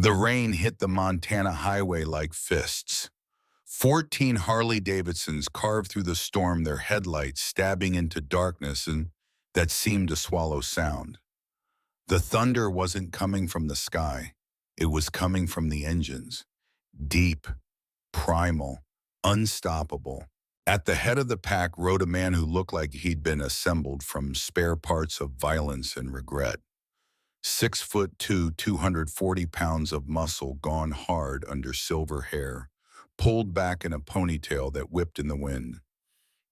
The rain hit the Montana highway like fists. 14 Harley-Davidsons carved through the storm, their headlights stabbing into darkness and that seemed to swallow sound. The thunder wasn't coming from the sky. It was coming from the engines. Deep, primal, unstoppable. At the head of the pack rode a man who looked like he'd been assembled from spare parts of violence and regret. 6'2", 240 pounds of muscle gone hard under silver hair, pulled back in a ponytail that whipped in the wind.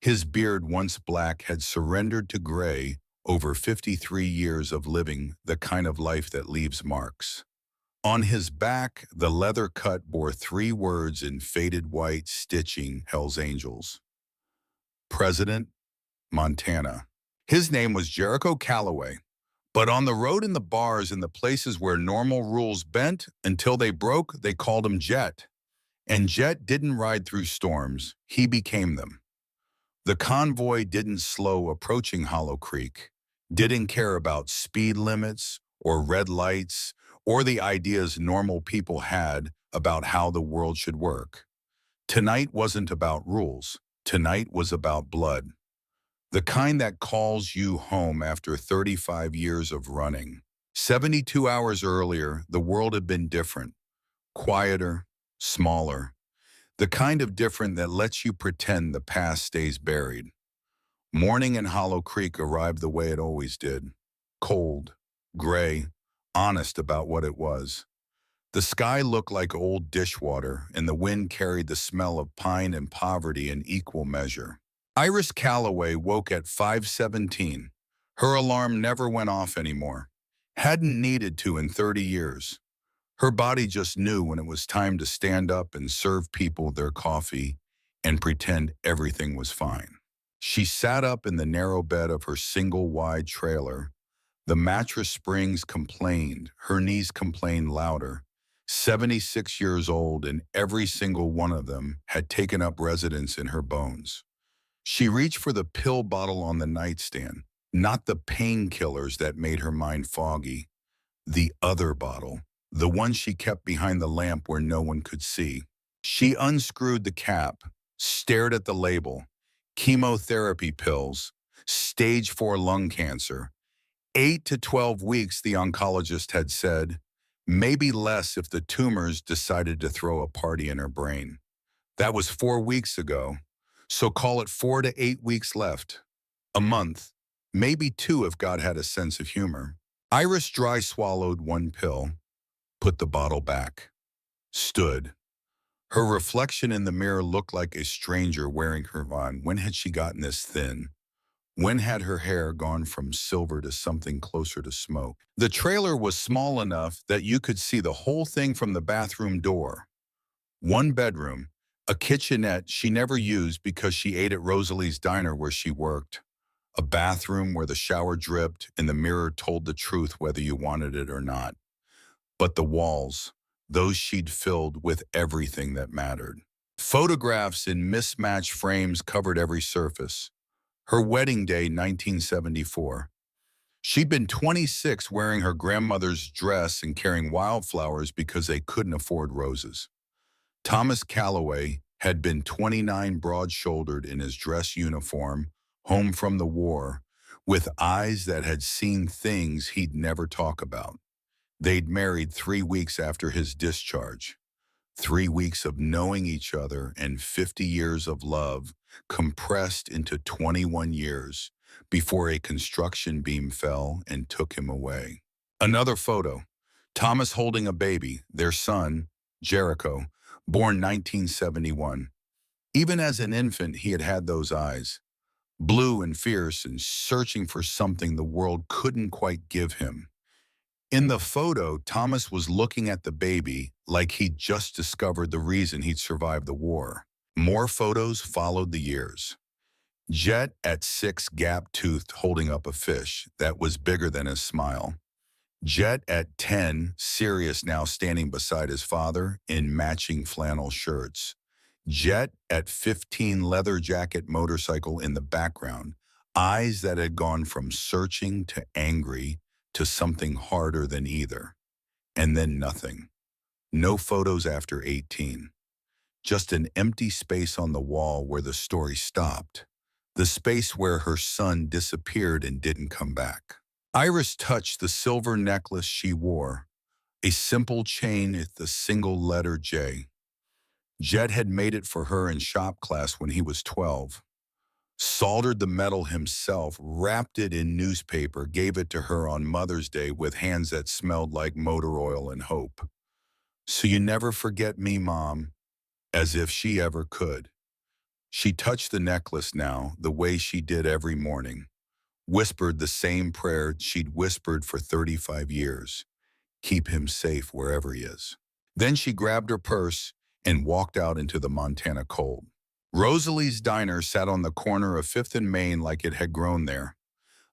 His beard, once black, had surrendered to gray over 53 years of living the kind of life that leaves marks. On his back, the leather cut bore 3 words in faded white stitching: Hell's Angels. President, Montana. His name was Jericho Calloway. But on the road, in the bars, in the places where normal rules bent until they broke, they called him Jet. And Jet didn't ride through storms, he became them. The convoy didn't slow approaching Hollow Creek, didn't care about speed limits or red lights or the ideas normal people had about how the world should work. Tonight wasn't about rules. Tonight was about blood. The kind that calls you home after 35 years of running. 72 hours earlier, the world had been different, quieter, smaller. The kind of different that lets you pretend the past stays buried. Morning in Hollow Creek arrived the way it always did. Cold, gray, honest about what it was. The sky looked like old dishwater, and the wind carried the smell of pine and poverty in equal measure. Iris Calloway woke at 5:17. Her alarm never went off anymore. Hadn't needed to in 30 years. Her body just knew when it was time to stand up and serve people their coffee and pretend everything was fine. She sat up in the narrow bed of her single-wide trailer. The mattress springs complained, her knees complained louder. 76 years old, and every single one of them had taken up residence in her bones. She reached for the pill bottle on the nightstand, not the painkillers that made her mind foggy. The other bottle, the one she kept behind the lamp where no one could see. She unscrewed the cap, stared at the label. Chemotherapy pills, stage 4 lung cancer. 8 to 12 weeks, the oncologist had said. Maybe less if the tumors decided to throw a party in her brain. That was 4 weeks ago. So call it 4 to 8 weeks left. A month, maybe 2 if God had a sense of humor. Iris dry swallowed 1 pill, put the bottle back, stood. Her reflection in the mirror looked like a stranger wearing her on. When had she gotten this thin? When had her hair gone from silver to something closer to smoke? The trailer was small enough that you could see the whole thing from the bathroom door. 1 bedroom, a kitchenette she never used because she ate at Rosalie's Diner where she worked. A bathroom where the shower dripped and the mirror told the truth whether you wanted it or not. But the walls, those she'd filled with everything that mattered. Photographs in mismatched frames covered every surface. Her wedding day, 1974. She'd been 26 wearing her grandmother's dress and carrying wildflowers because they couldn't afford roses. Thomas Calloway had been 29, broad-shouldered in his dress uniform, home from the war, with eyes that had seen things he'd never talk about. They'd married 3 weeks after his discharge. 3 weeks of knowing each other and 50 years of love compressed into 21 years before a construction beam fell and took him away. Another photo, Thomas holding a baby, their son, Jericho, born 1971. Even as an infant, he had had those eyes, blue and fierce and searching for something the world couldn't quite give him. In the photo, Thomas was looking at the baby like he'd just discovered the reason he'd survived the war. More photos followed the years. Jet at 6, gap-toothed, holding up a fish that was bigger than his smile. Jet at 10, serious now, standing beside his father in matching flannel shirts. Jet at 15, leather jacket, motorcycle in the background, eyes that had gone from searching to angry to something harder than either. And then nothing. No photos after 18. Just an empty space on the wall where the story stopped. The space where her son disappeared and didn't come back. Iris touched the silver necklace she wore, a simple chain with a single letter J. Jed had made it for her in shop class when he was 12. Soldered the metal himself, wrapped it in newspaper, gave it to her on Mother's Day with hands that smelled like motor oil and hope. "So you never forget me, Mom," as if she ever could. She touched the necklace now the way she did every morning, whispered the same prayer she'd whispered for 35 years. Keep him safe wherever he is. Then she grabbed her purse and walked out into the Montana cold. Rosalie's diner sat on the corner of 5th and Main like it had grown there,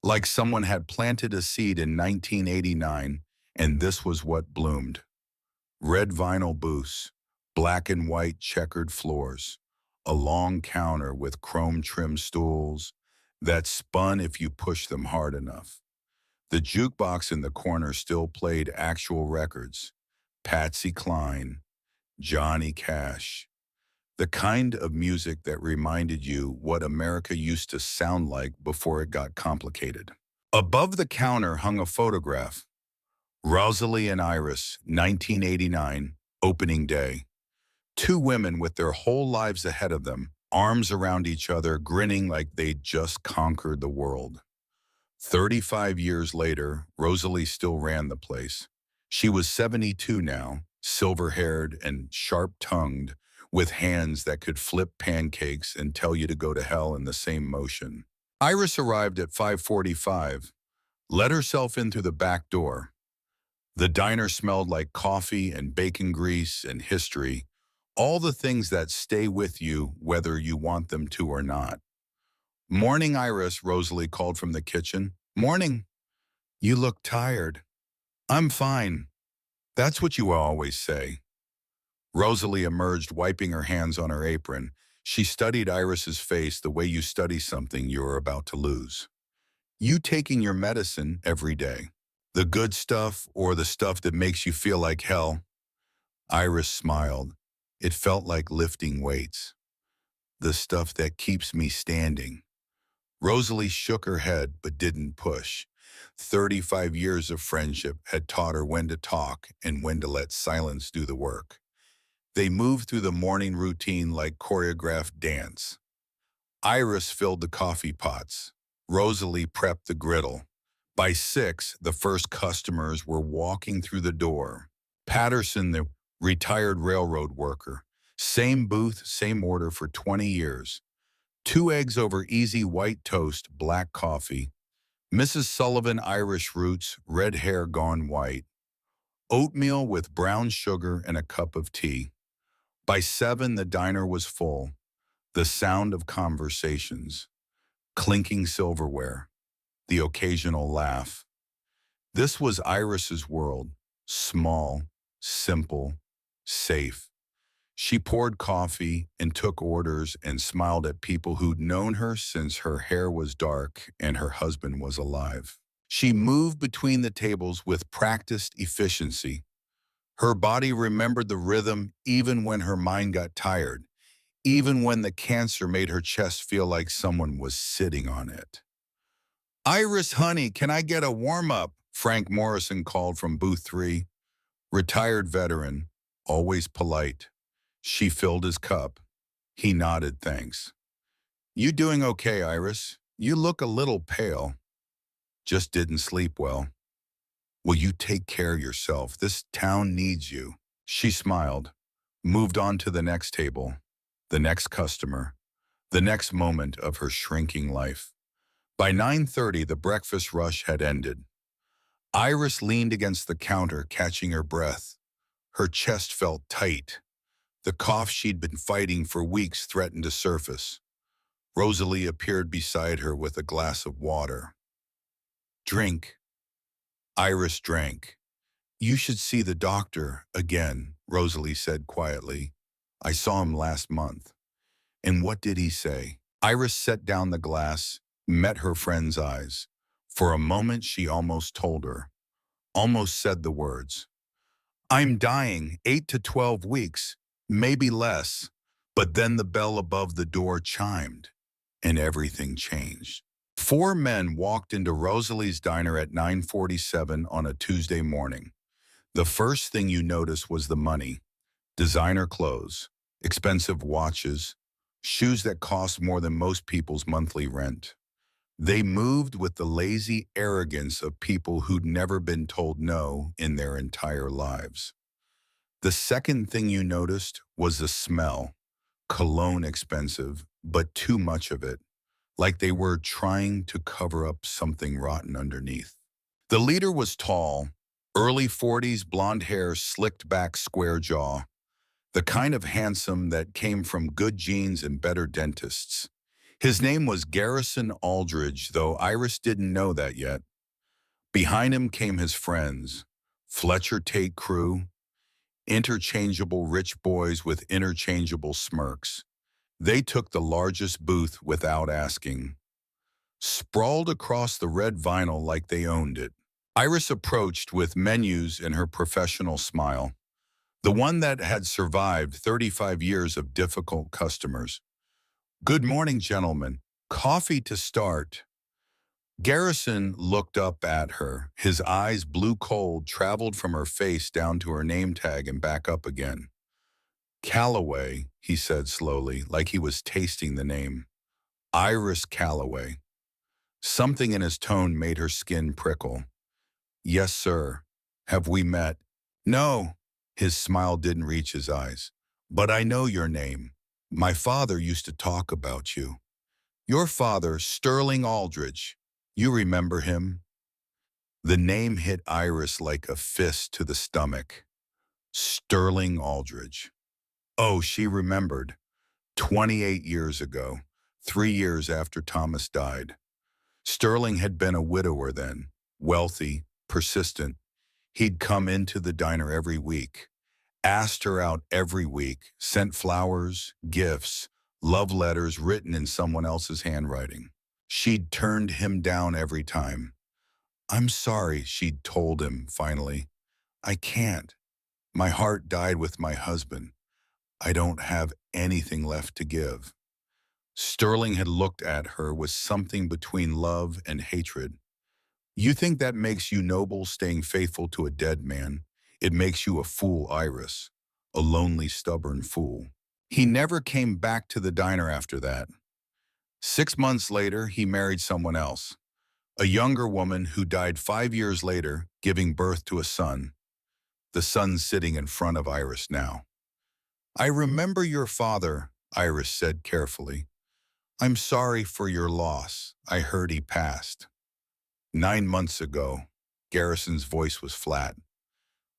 like someone had planted a seed in 1989, and this was what bloomed. Red vinyl booths, black and white checkered floors, a long counter with chrome-trimmed stools that spun if you pushed them hard enough. The jukebox in the corner still played actual records. Patsy Cline, Johnny Cash. The kind of music that reminded you what America used to sound like before it got complicated. Above the counter hung a photograph. Rosalie and Iris, 1989, opening day. Two women with their whole lives ahead of them, arms around each other, grinning like they'd just conquered the world. 35 years later, Rosalie still ran the place. She was 72 now, silver-haired and sharp-tongued, with hands that could flip pancakes and tell you to go to hell in the same motion. Iris arrived at 5:45, let herself in through the back door. The diner smelled like coffee and bacon grease and history, all the things that stay with you whether you want them to or not. "Morning, Iris," Rosalie called from the kitchen. "Morning. You look tired." "I'm fine. That's what you always say." Rosalie emerged, wiping her hands on her apron. She studied Iris's face the way you study something you're about to lose. "You taking your medicine every day? The good stuff or the stuff that makes you feel like hell?" Iris smiled. It felt like lifting weights. "The stuff that keeps me standing." Rosalie shook her head but didn't push. 35 years of friendship had taught her when to talk and when to let silence do the work. They moved through the morning routine like choreographed dance. Iris filled the coffee pots. Rosalie prepped the griddle. By 6, the first customers were walking through the door. Patterson, the retired railroad worker. Same booth, same order for 20 years. 2 eggs over easy white toast, black coffee. Mrs. Sullivan, Irish roots, red hair gone white. Oatmeal with brown sugar and a cup of tea. By 7, the diner was full. The sound of conversations. Clinking silverware. The occasional laugh. This was Iris's world. Small, simple, safe. She poured coffee and took orders and smiled at people who'd known her since her hair was dark and her husband was alive. She moved between the tables with practiced efficiency. Her body remembered the rhythm even when her mind got tired, even when the cancer made her chest feel like someone was sitting on it. "Iris, honey, can I get a warm-up?" Frank Morrison called from booth 3. Retired veteran, always polite. She filled his cup. He nodded thanks. "You doing okay, Iris? You look a little pale." "Just didn't sleep well." "Will you take care of yourself? This town needs you." She smiled, moved on to the next table, the next customer, the next moment of her shrinking life. By 9:30, the breakfast rush had ended. Iris leaned against the counter, catching her breath. Her chest felt tight. The cough she'd been fighting for weeks threatened to surface. Rosalie appeared beside her with a glass of water. "Drink." Iris drank. "You should see the doctor again," Rosalie said quietly. "I saw him last month." "And what did he say?" Iris set down the glass, met her friend's eyes. For a moment she almost told her, almost said the words. I'm dying 8 to 12 weeks, maybe less. But then the bell above the door chimed, and everything changed. Four men walked into Rosalie's diner at 9:47 on a Tuesday morning. The first thing you noticed was the money. Designer clothes, expensive watches, shoes that cost more than most people's monthly rent. They moved with the lazy arrogance of people who'd never been told no in their entire lives. The second thing you noticed was the smell. Cologne expensive, but too much of it, like they were trying to cover up something rotten underneath. The leader was tall, early 40s, blonde hair, slicked back, square jaw, the kind of handsome that came from good genes and better dentists. His name was Garrison Aldridge, though Iris didn't know that yet. Behind him came his friends, Fletcher Tate crew, interchangeable rich boys with interchangeable smirks. They took the largest booth without asking, sprawled across the red vinyl like they owned it. Iris approached with menus in her professional smile, the one that had survived 35 years of difficult customers. Good morning, gentlemen. Coffee to start. Garrison looked up at her. His eyes, blue cold, traveled from her face down to her name tag and back up again. Calloway, he said slowly, like he was tasting the name. Iris Calloway. Something in his tone made her skin prickle. Yes, sir. Have we met? No. His smile didn't reach his eyes. But I know your name. My father used to talk about you. Your father, Sterling Aldrich. You remember him? The name hit Iris like a fist to the stomach. Sterling Aldrich. Oh, she remembered. 28 years ago, 3 years after Thomas died. Sterling had been a widower then, wealthy, persistent. He'd come into the diner every week, asked her out every week, sent flowers, gifts, love letters written in someone else's handwriting. She'd turned him down every time. I'm sorry, she'd told him finally. I can't. My heart died with my husband. I don't have anything left to give. Sterling had looked at her with something between love and hatred. You think that makes you noble, staying faithful to a dead man? It makes you a fool, Iris. A lonely, stubborn fool. He never came back to the diner after that. 6 months later, he married someone else. A younger woman who died 5 years later, giving birth to a son. The son sitting in front of Iris now. I remember your father, Iris said carefully. I'm sorry for your loss. I heard he passed. 9 months ago, Garrison's voice was flat.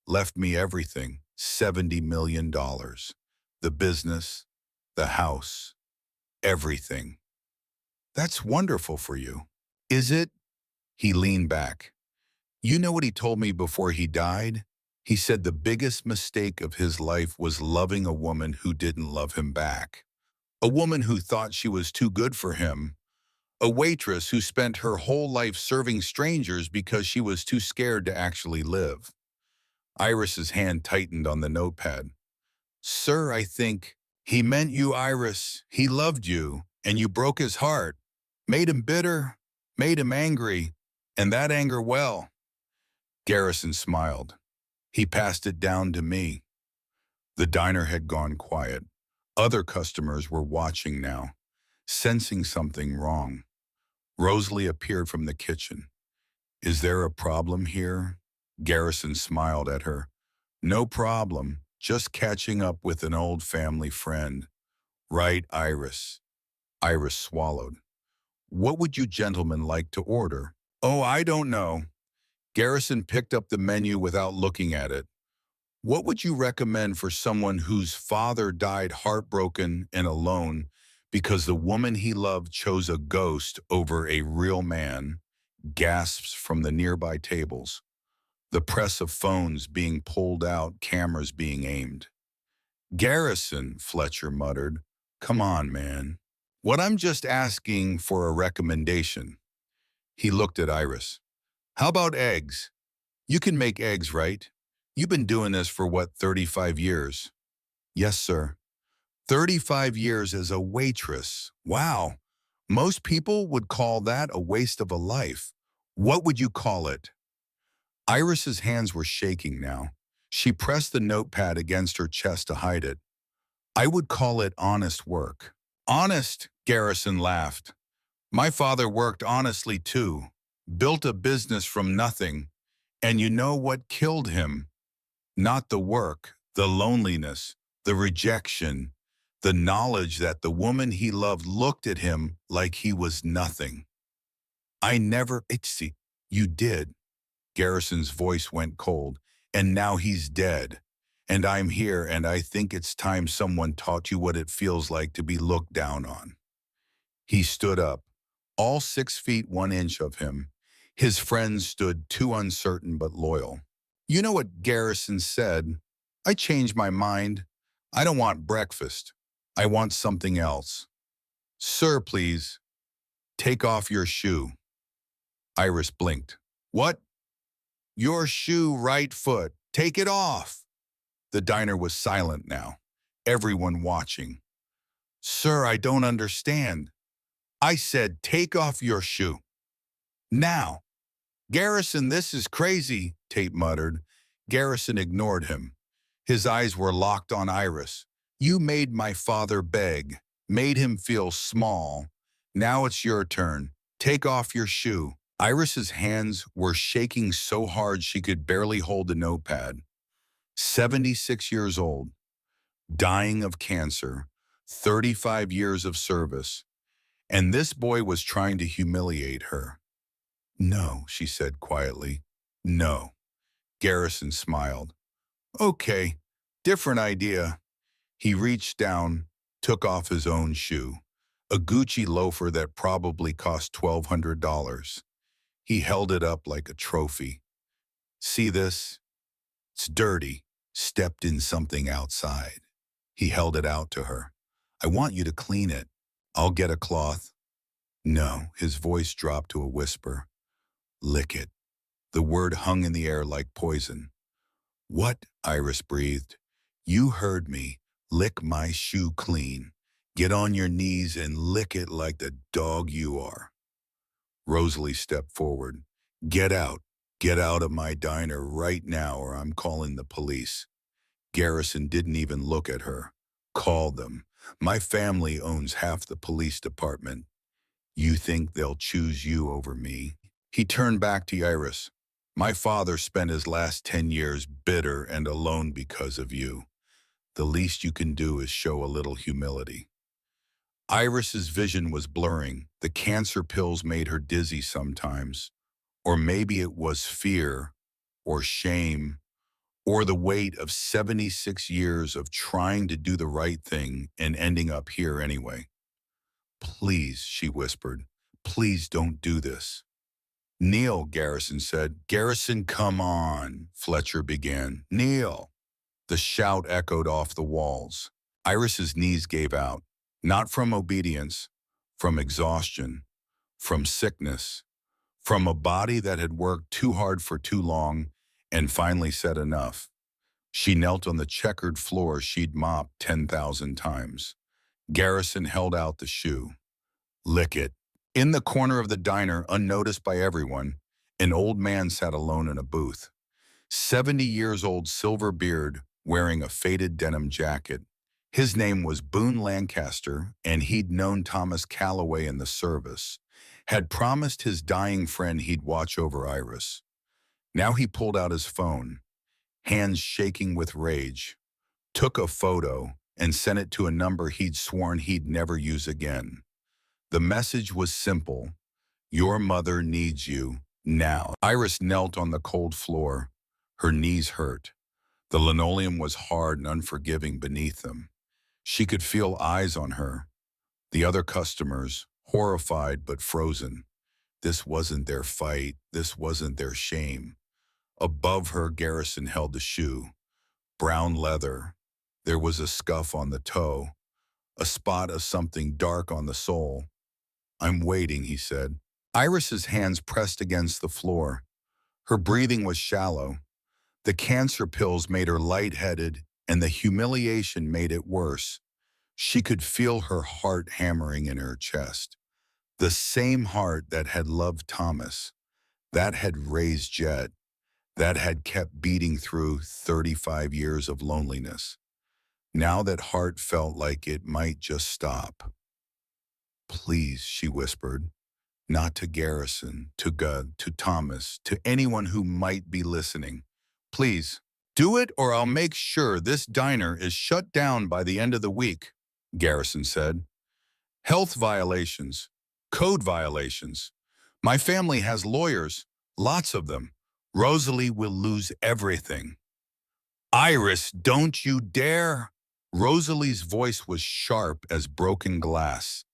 Left me everything, $70 million. The business, the house, everything. That's wonderful for you. Is it? He leaned back. You know what he told me before he died? He said the biggest mistake of his life was loving a woman who didn't love him back. A woman who thought she was too good for him. A waitress who spent her whole life serving strangers because she was too scared to actually live. Iris's hand tightened on the notepad. Sir, I think he meant you, Iris. He loved you, and you broke his heart. Made him bitter, made him angry, and that anger well. Garrison smiled. He passed it down to me. The diner had gone quiet. Other customers were watching now, sensing something wrong. Rosalie appeared from the kitchen. Is there a problem here? Garrison smiled at her. No problem, just catching up with an old family friend. Right, Iris. Iris swallowed. What would you gentlemen like to order? Oh, I don't know. Garrison picked up the menu without looking at it. What would you recommend for someone whose father died heartbroken and alone because the woman he loved chose a ghost over a real man? Gasps from the nearby tables. The press of phones being pulled out, cameras being aimed. Garrison, Fletcher muttered. Come on, man. What I'm just asking for a recommendation. He looked at Iris. How about eggs? You can make eggs, right? You've been doing this for what, 35 years? Yes, sir. 35 years as a waitress. Wow. Most people would call that a waste of a life. What would you call it? Iris's hands were shaking now. She pressed the notepad against her chest to hide it. I would call it honest work. Honest, Garrison laughed. My father worked honestly too. Built a business from nothing. And you know what killed him? Not the work, the loneliness, the rejection, the knowledge that the woman he loved looked at him like he was nothing. I never, see, you did. Garrison's voice went cold. And now he's dead. And I'm here, and I think it's time someone taught you what it feels like to be looked down on. He stood up, all 6 feet 1 inch of him. His friends stood too uncertain but loyal. You know what Garrison said? I changed my mind. I don't want breakfast. I want something else. Sir, please, take off your shoe. Iris blinked. What? Your shoe, right foot. Take it off. The diner was silent now, everyone watching. Sir, I don't understand. I said take off your shoe. Now. Garrison, this is crazy, Tate muttered. Garrison ignored him. His eyes were locked on Iris. You made my father beg, made him feel small. Now it's your turn. Take off your shoe. Iris's hands were shaking so hard she could barely hold the notepad. 76 years old, dying of cancer, 35 years of service, and this boy was trying to humiliate her. No, she said quietly. No. Garrison smiled. Okay, different idea. He reached down, took off his own shoe, a Gucci loafer that probably cost $1,200. He held it up like a trophy. See this? It's dirty. Stepped in something outside. He held it out to her. I want you to clean it. I'll get a cloth. No, his voice dropped to a whisper. Lick it. The word hung in the air like poison. What? Iris breathed. You heard me. Lick my shoe clean. Get on your knees and lick it like the dog you are. Rosalie stepped forward. Get out. Get out of my diner right now or I'm calling the police. Garrison didn't even look at her. Call them. My family owns half the police department. You think they'll choose you over me? He turned back to Iris. My father spent his last 10 years bitter and alone because of you. The least you can do is show a little humility. Iris's vision was blurring. The cancer pills made her dizzy sometimes. Or maybe it was fear or shame or the weight of 76 years of trying to do the right thing and ending up here anyway. Please, she whispered, please don't do this. Neil, Garrison said. Garrison, come on, Fletcher began. Neil. The shout echoed off the walls. Iris's knees gave out, not from obedience, from exhaustion, from sickness, from a body that had worked too hard for too long and finally said enough. She knelt on the checkered floor she'd mopped 10,000 times. Garrison held out the shoe. Lick it. In the corner of the diner, unnoticed by everyone, an old man sat alone in a booth. 70 years old, silver beard, wearing a faded denim jacket. His name was Boone Lancaster, and he'd known Thomas Calloway in the service. Had promised his dying friend he'd watch over Iris. Now he pulled out his phone, hands shaking with rage, took a photo, and sent it to a number he'd sworn he'd never use again. The message was simple. Your mother needs you, now. Iris knelt on the cold floor. Her knees hurt. The linoleum was hard and unforgiving beneath them. She could feel eyes on her. The other customers, horrified but frozen. This wasn't their fight. This wasn't their shame. Above her, Garrison held the shoe. Brown leather. There was a scuff on the toe. A spot of something dark on the sole. I'm waiting, he said. Iris's hands pressed against the floor. Her breathing was shallow. The cancer pills made her lightheaded, and the humiliation made it worse. She could feel her heart hammering in her chest. The same heart that had loved Thomas, that had raised Jet, that had kept beating through 35 years of loneliness. Now that heart felt like it might just stop. Please, she whispered, not to Garrison, to God, to Thomas, to anyone who might be listening. Please, do it or I'll make sure this diner is shut down by the end of the week, Garrison said. Health violations, code violations. My family has lawyers, lots of them. Rosalie will lose everything. Iris, don't you dare! Rosalie's voice was sharp as broken glass,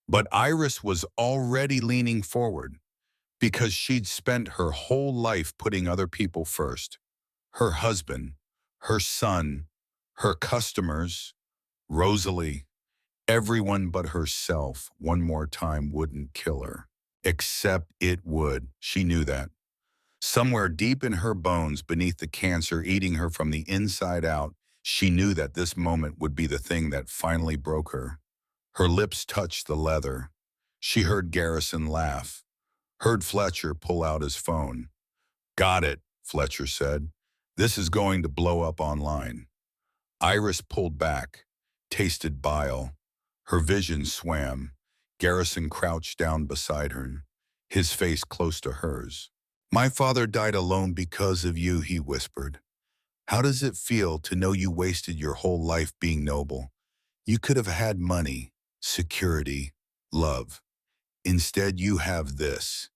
but Iris was already leaning forward because she'd spent her whole life putting other people first. Her husband, her son, her customers, Rosalie. Everyone but herself one more time wouldn't kill her. Except it would. She knew that. Somewhere deep in her bones, beneath the cancer eating her from the inside out, she knew that this moment would be the thing that finally broke her. Her lips touched the leather. She heard Garrison laugh, heard Fletcher pull out his phone. Got it, Fletcher said. This is going to blow up online. Iris pulled back, tasted bile. Her vision swam. Garrison crouched down beside her, his face close to hers. My father died alone because of you, he whispered. How does it feel to know you wasted your whole life being noble? You could have had money, security, love. Instead, you have this.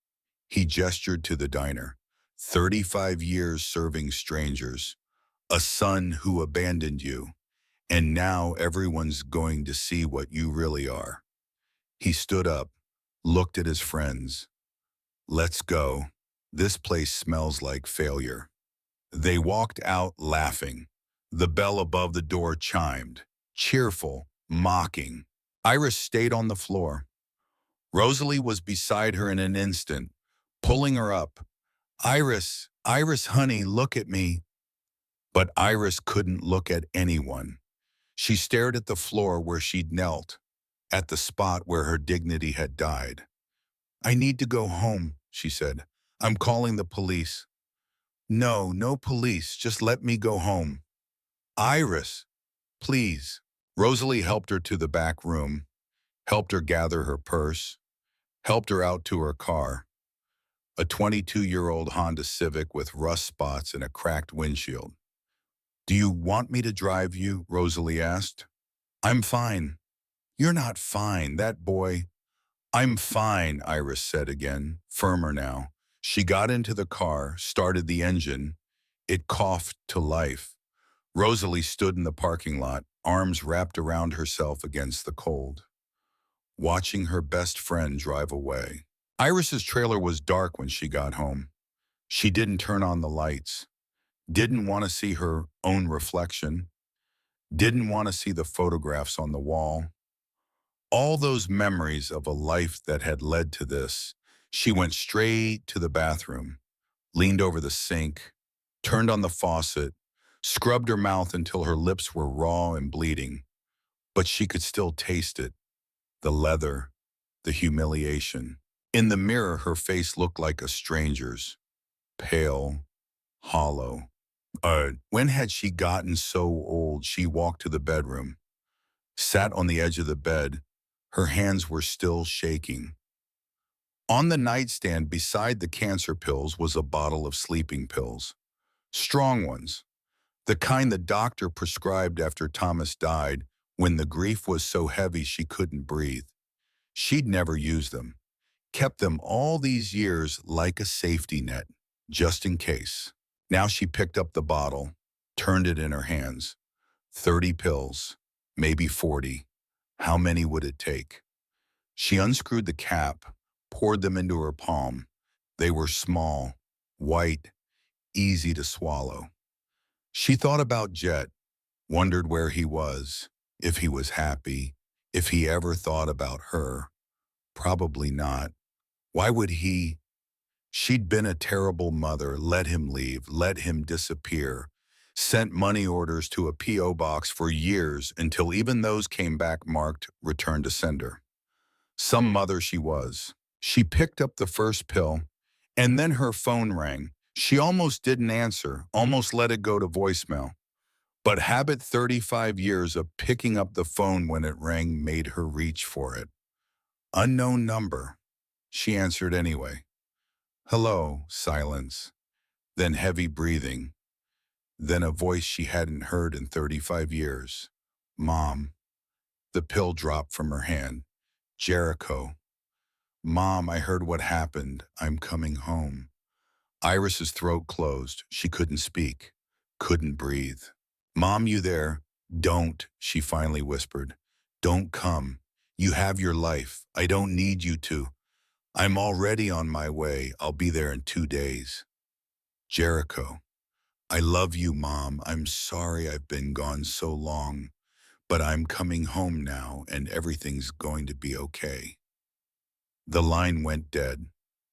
He gestured to the diner. 35 years serving strangers. A son who abandoned you. And now everyone's going to see what you really are. He stood up, looked at his friends. Let's go. This place smells like failure. They walked out laughing. The bell above the door chimed, cheerful, mocking. Iris stayed on the floor. Rosalie was beside her in an instant, pulling her up. Iris, Iris, honey, look at me. But Iris couldn't look at anyone. She stared at the floor where she'd knelt, at the spot where her dignity had died. I need to go home, she said. I'm calling the police. No, no police, just let me go home. Iris, please. Rosalie helped her to the back room, helped her gather her purse, helped her out to her car, a 22-year-old Honda Civic with rust spots and a cracked windshield. Do you want me to drive you? Rosalie asked. I'm fine. You're not fine, that boy. I'm fine, Iris said again, firmer now. She got into the car, started the engine. It coughed to life. Rosalie stood in the parking lot, arms wrapped around herself against the cold, watching her best friend drive away. Iris's trailer was dark when she got home. She didn't turn on the lights, didn't want to see her own reflection, didn't want to see the photographs on the wall. All those memories of a life that had led to this. She went straight to the bathroom, leaned over the sink, turned on the faucet, scrubbed her mouth until her lips were raw and bleeding. But she could still taste it, the leather, the humiliation. In the mirror, her face looked like a stranger's, pale, hollow. When had she gotten so old? She walked to the bedroom, sat on the edge of the bed. Her hands were still shaking. On the nightstand beside the cancer pills was a bottle of sleeping pills. Strong ones. The kind the doctor prescribed after Thomas died when the grief was so heavy she couldn't breathe. She'd never used them. Kept them all these years like a safety net, just in case. Now she picked up the bottle, turned it in her hands. 30 pills, maybe 40. How many would it take? She unscrewed the cap, poured them into her palm. They were small, white, easy to swallow. She thought about Jet, wondered where he was, if he was happy, if he ever thought about her. Probably not. Why would he? She'd been a terrible mother, let him leave, let him disappear, sent money orders to a P.O. box for years until even those came back marked return to sender. Some mother she was. She picked up the first pill, and then her phone rang. She almost didn't answer, almost let it go to voicemail. But habit 35 years of picking up the phone when it rang made her reach for it. Unknown number. She answered anyway. Hello, silence. Then heavy breathing. Then a voice she hadn't heard in 35 years. Mom. The pill dropped from her hand. Jericho. Mom, I heard what happened. I'm coming home. Iris's throat closed. She couldn't speak. Couldn't breathe. Mom, you there? Don't, she finally whispered. Don't come. You have your life. I don't need you to. I'm already on my way. I'll be there in 2 days. Jericho. I love you, Mom. I'm sorry I've been gone so long, but I'm coming home now and everything's going to be okay. The line went dead.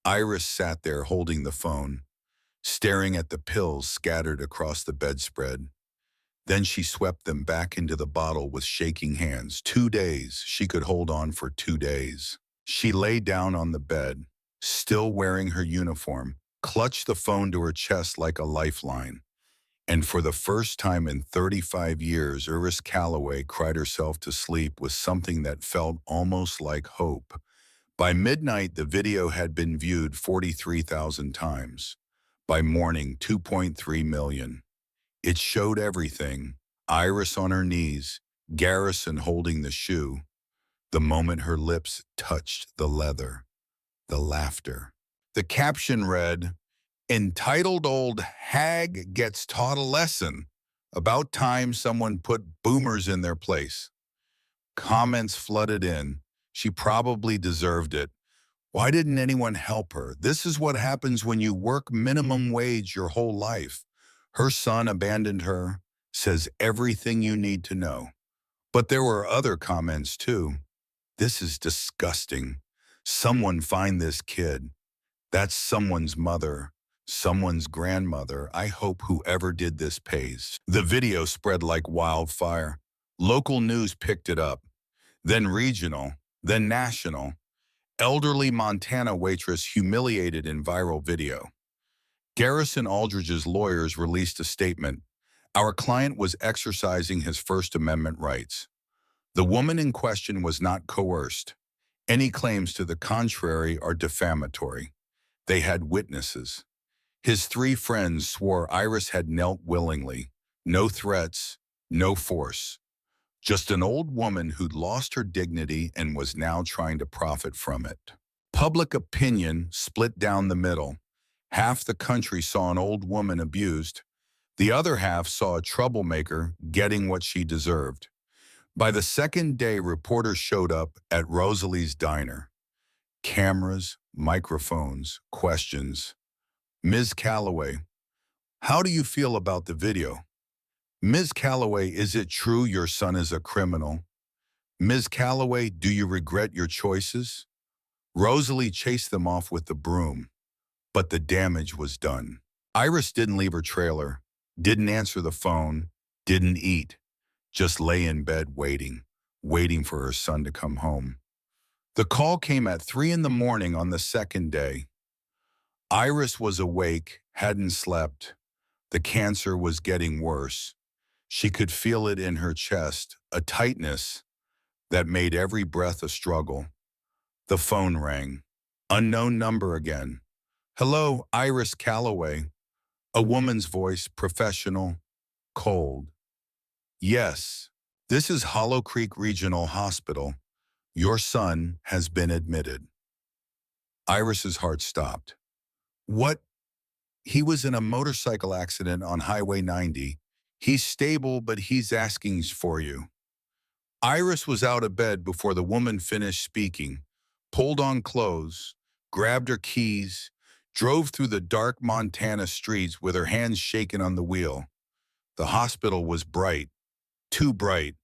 Iris sat there holding the phone, staring at the pills scattered across the bedspread. Then she swept them back into the bottle with shaking hands. 2 days. She could hold on for 2 days. She lay down on the bed, still wearing her uniform, clutched the phone to her chest like a lifeline. And for the first time in 35 years, Iris Calloway cried herself to sleep with something that felt almost like hope. By midnight, the video had been viewed 43,000 times. By morning, 2.3 million. It showed everything. Iris on her knees, Garrison holding the shoe. The moment her lips touched the leather, the laughter. The caption read, "Entitled old hag gets taught a lesson. About time someone put boomers in their place." Comments flooded in. She probably deserved it. Why didn't anyone help her? This is what happens when you work minimum wage your whole life. Her son abandoned her, says everything you need to know. But there were other comments too. This is disgusting. Someone find this kid. That's someone's mother, someone's grandmother. I hope whoever did this pays. The video spread like wildfire. Local news picked it up, then regional, then national. Elderly Montana waitress humiliated in viral video. Garrison Aldridge's lawyers released a statement. Our client was exercising his First Amendment rights. The woman in question was not coerced. Any claims to the contrary are defamatory. They had witnesses. His 3 friends swore Iris had knelt willingly. No threats, no force. Just an old woman who'd lost her dignity and was now trying to profit from it. Public opinion split down the middle. Half the country saw an old woman abused. The other half saw a troublemaker getting what she deserved. By the second day, reporters showed up at Rosalie's diner. Cameras, microphones, questions. Ms. Calloway, how do you feel about the video? Ms. Calloway, is it true your son is a criminal? Ms. Calloway, do you regret your choices? Rosalie chased them off with the broom, but the damage was done. Iris didn't leave her trailer, didn't answer the phone, didn't eat, just lay in bed waiting for her son to come home. The call came at 3 in the morning on the second day. Iris was awake, hadn't slept. The cancer was getting worse. She could feel it in her chest, a tightness that made every breath a struggle. The phone rang. Unknown number again. Hello, Iris Calloway. A woman's voice, professional, cold. Yes, this is Hollow Creek Regional Hospital. Your son has been admitted. Iris's heart stopped. What? He was in a motorcycle accident on Highway 90. He's stable, but he's asking for you. Iris was out of bed before the woman finished speaking, pulled on clothes, grabbed her keys, drove through the dark Montana streets with her hands shaking on the wheel. The hospital was bright, too bright,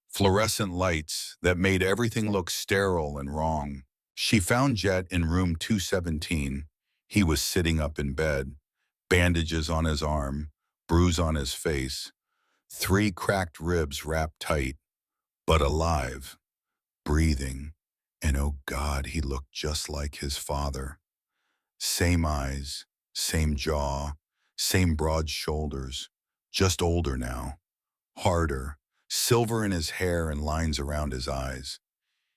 fluorescent lights that made everything look sterile and wrong. She found Jet in room 217. He was sitting up in bed, bandages on his arm, bruise on his face, 3 cracked ribs wrapped tight, but alive, breathing. And oh God, he looked just like his father. Same eyes, same jaw, same broad shoulders, just older now, harder, silver in his hair and lines around his eyes.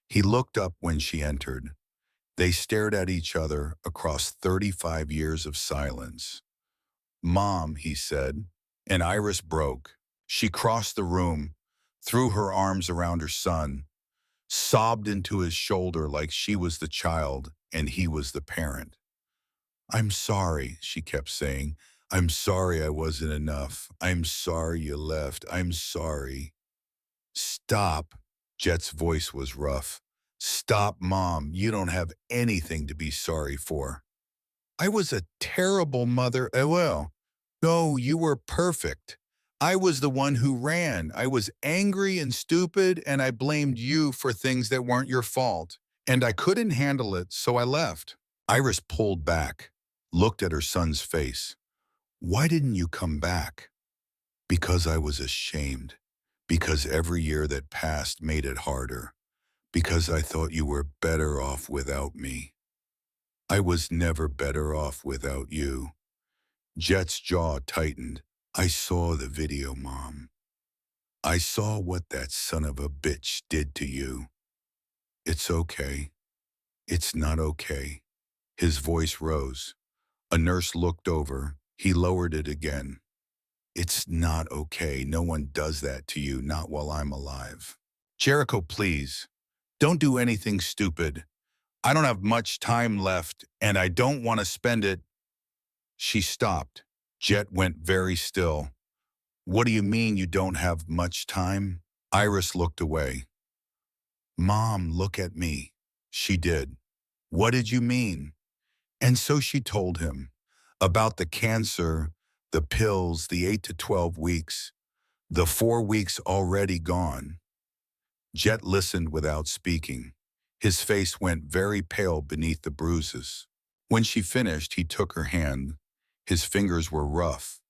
He looked up when she entered. They stared at each other across 35 years of silence. Mom, he said, and Iris broke. She crossed the room, threw her arms around her son, sobbed into his shoulder like she was the child and he was the parent. I'm sorry, she kept saying. I'm sorry I wasn't enough. I'm sorry you left. I'm sorry. Stop. Jet's voice was rough. Stop, Mom. You don't have anything to be sorry for. I was a terrible mother. Well, no, you were perfect. I was the one who ran. I was angry and stupid, and I blamed you for things that weren't your fault. And I couldn't handle it, so I left. Iris pulled back, looked at her son's face. Why didn't you come back? Because I was ashamed. Because every year that passed made it harder. Because I thought you were better off without me. I was never better off without you. Jet's jaw tightened. I saw the video, Mom. I saw what that son of a bitch did to you. It's okay. It's not okay. His voice rose. A nurse looked over. He lowered it again. It's not okay. No one does that to you, not while I'm alive. Jericho, please, don't do anything stupid. I don't have much time left, and I don't want to spend it. She stopped. Jet went very still. What do you mean you don't have much time? Iris looked away. Mom, look at me. She did. What did you mean? And so she told him about the cancer, the pills, the 8 to 12 weeks, the 4 weeks already gone. Jet listened without speaking. His face went very pale beneath the bruises. When she finished, he took her hand. His fingers were rough,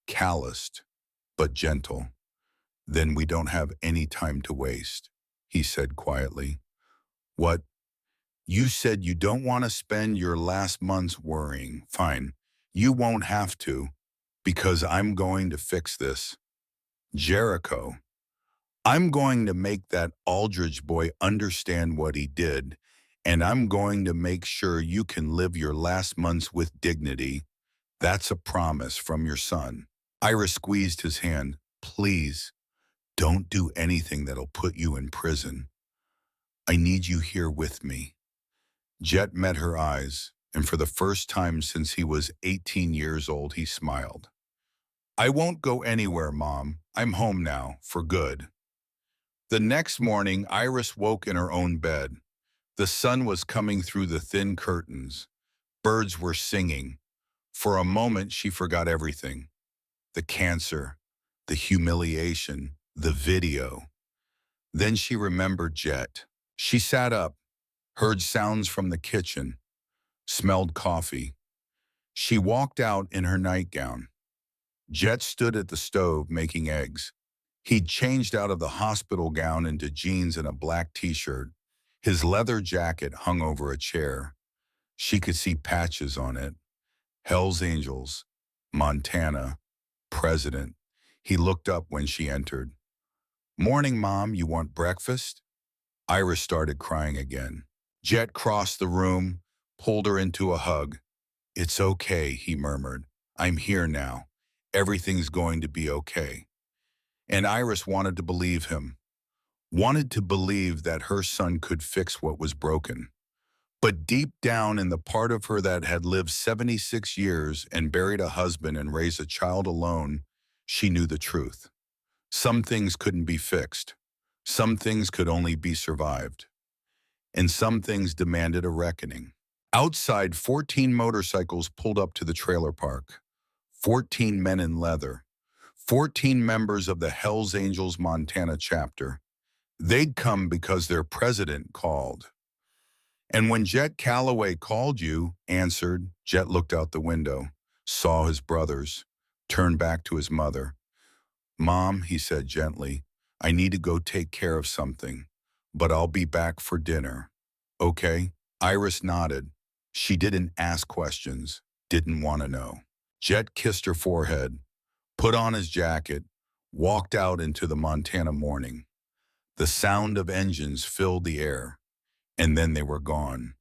calloused, but gentle. Then we don't have any time to waste, he said quietly. What? You said you don't want to spend your last months worrying. Fine. You won't have to, because I'm going to fix this. Jericho, I'm going to make that Aldridge boy understand what he did, and I'm going to make sure you can live your last months with dignity. That's a promise from your son. Iris squeezed his hand. Please, don't do anything that'll put you in prison. I need you here with me. Jet met her eyes, and for the first time since he was 18 years old, he smiled. I won't go anywhere, Mom. I'm home now, for good. The next morning, Iris woke in her own bed. The sun was coming through the thin curtains. Birds were singing. For a moment, she forgot everything. The cancer, the humiliation, the video. Then she remembered Jet. She sat up, heard sounds from the kitchen, smelled coffee. She walked out in her nightgown. Jet stood at the stove making eggs. He'd changed out of the hospital gown into jeans and a black t-shirt. His leather jacket hung over a chair. She could see patches on it. Hell's Angels, Montana, President. He looked up when she entered. Morning, Mom, you want breakfast? Iris started crying again. Jet crossed the room, pulled her into a hug. It's okay, he murmured. I'm here now. Everything's going to be okay. And Iris wanted to believe him, wanted to believe that her son could fix what was broken. But deep down in the part of her that had lived 76 years and buried a husband and raised a child alone, she knew the truth. Some things couldn't be fixed. Some things could only be survived. And some things demanded a reckoning. Outside, 14 motorcycles pulled up to the trailer park. 14 men in leather. 14 members of the Hells Angels Montana chapter. They'd come because their president called. And when Jet Calloway called you, answered, Jet looked out the window, saw his brothers, turned back to his mother. Mom, he said gently, I need to go take care of something, but I'll be back for dinner. Okay? Iris nodded. She didn't ask questions, didn't want to know. Jet kissed her forehead, put on his jacket, walked out into the Montana morning. The sound of engines filled the air, and then they were gone.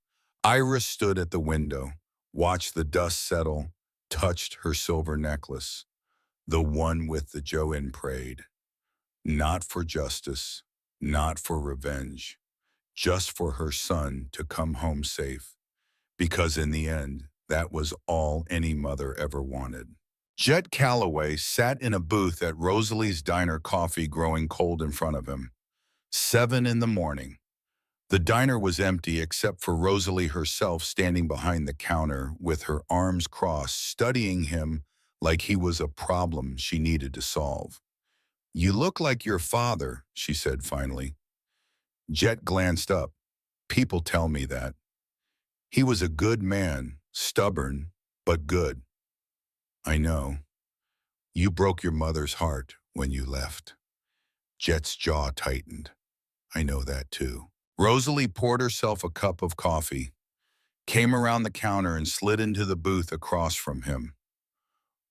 Iris stood at the window, watched the dust settle, touched her silver necklace, the one with the Joanne prayed. Not for justice, not for revenge, just for her son to come home safe. Because in the end, that was all any mother ever wanted. Jet Calloway sat in a booth at Rosalie's Diner, coffee growing cold in front of him. 7 in the morning. The diner was empty except for Rosalie herself standing behind the counter with her arms crossed, studying him like he was a problem she needed to solve. You look like your father, she said finally. Jet glanced up. People tell me that. He was a good man, stubborn, but good. I know. You broke your mother's heart when you left. Jet's jaw tightened. I know that too. Rosalie poured herself a cup of coffee, came around the counter and slid into the booth across from him.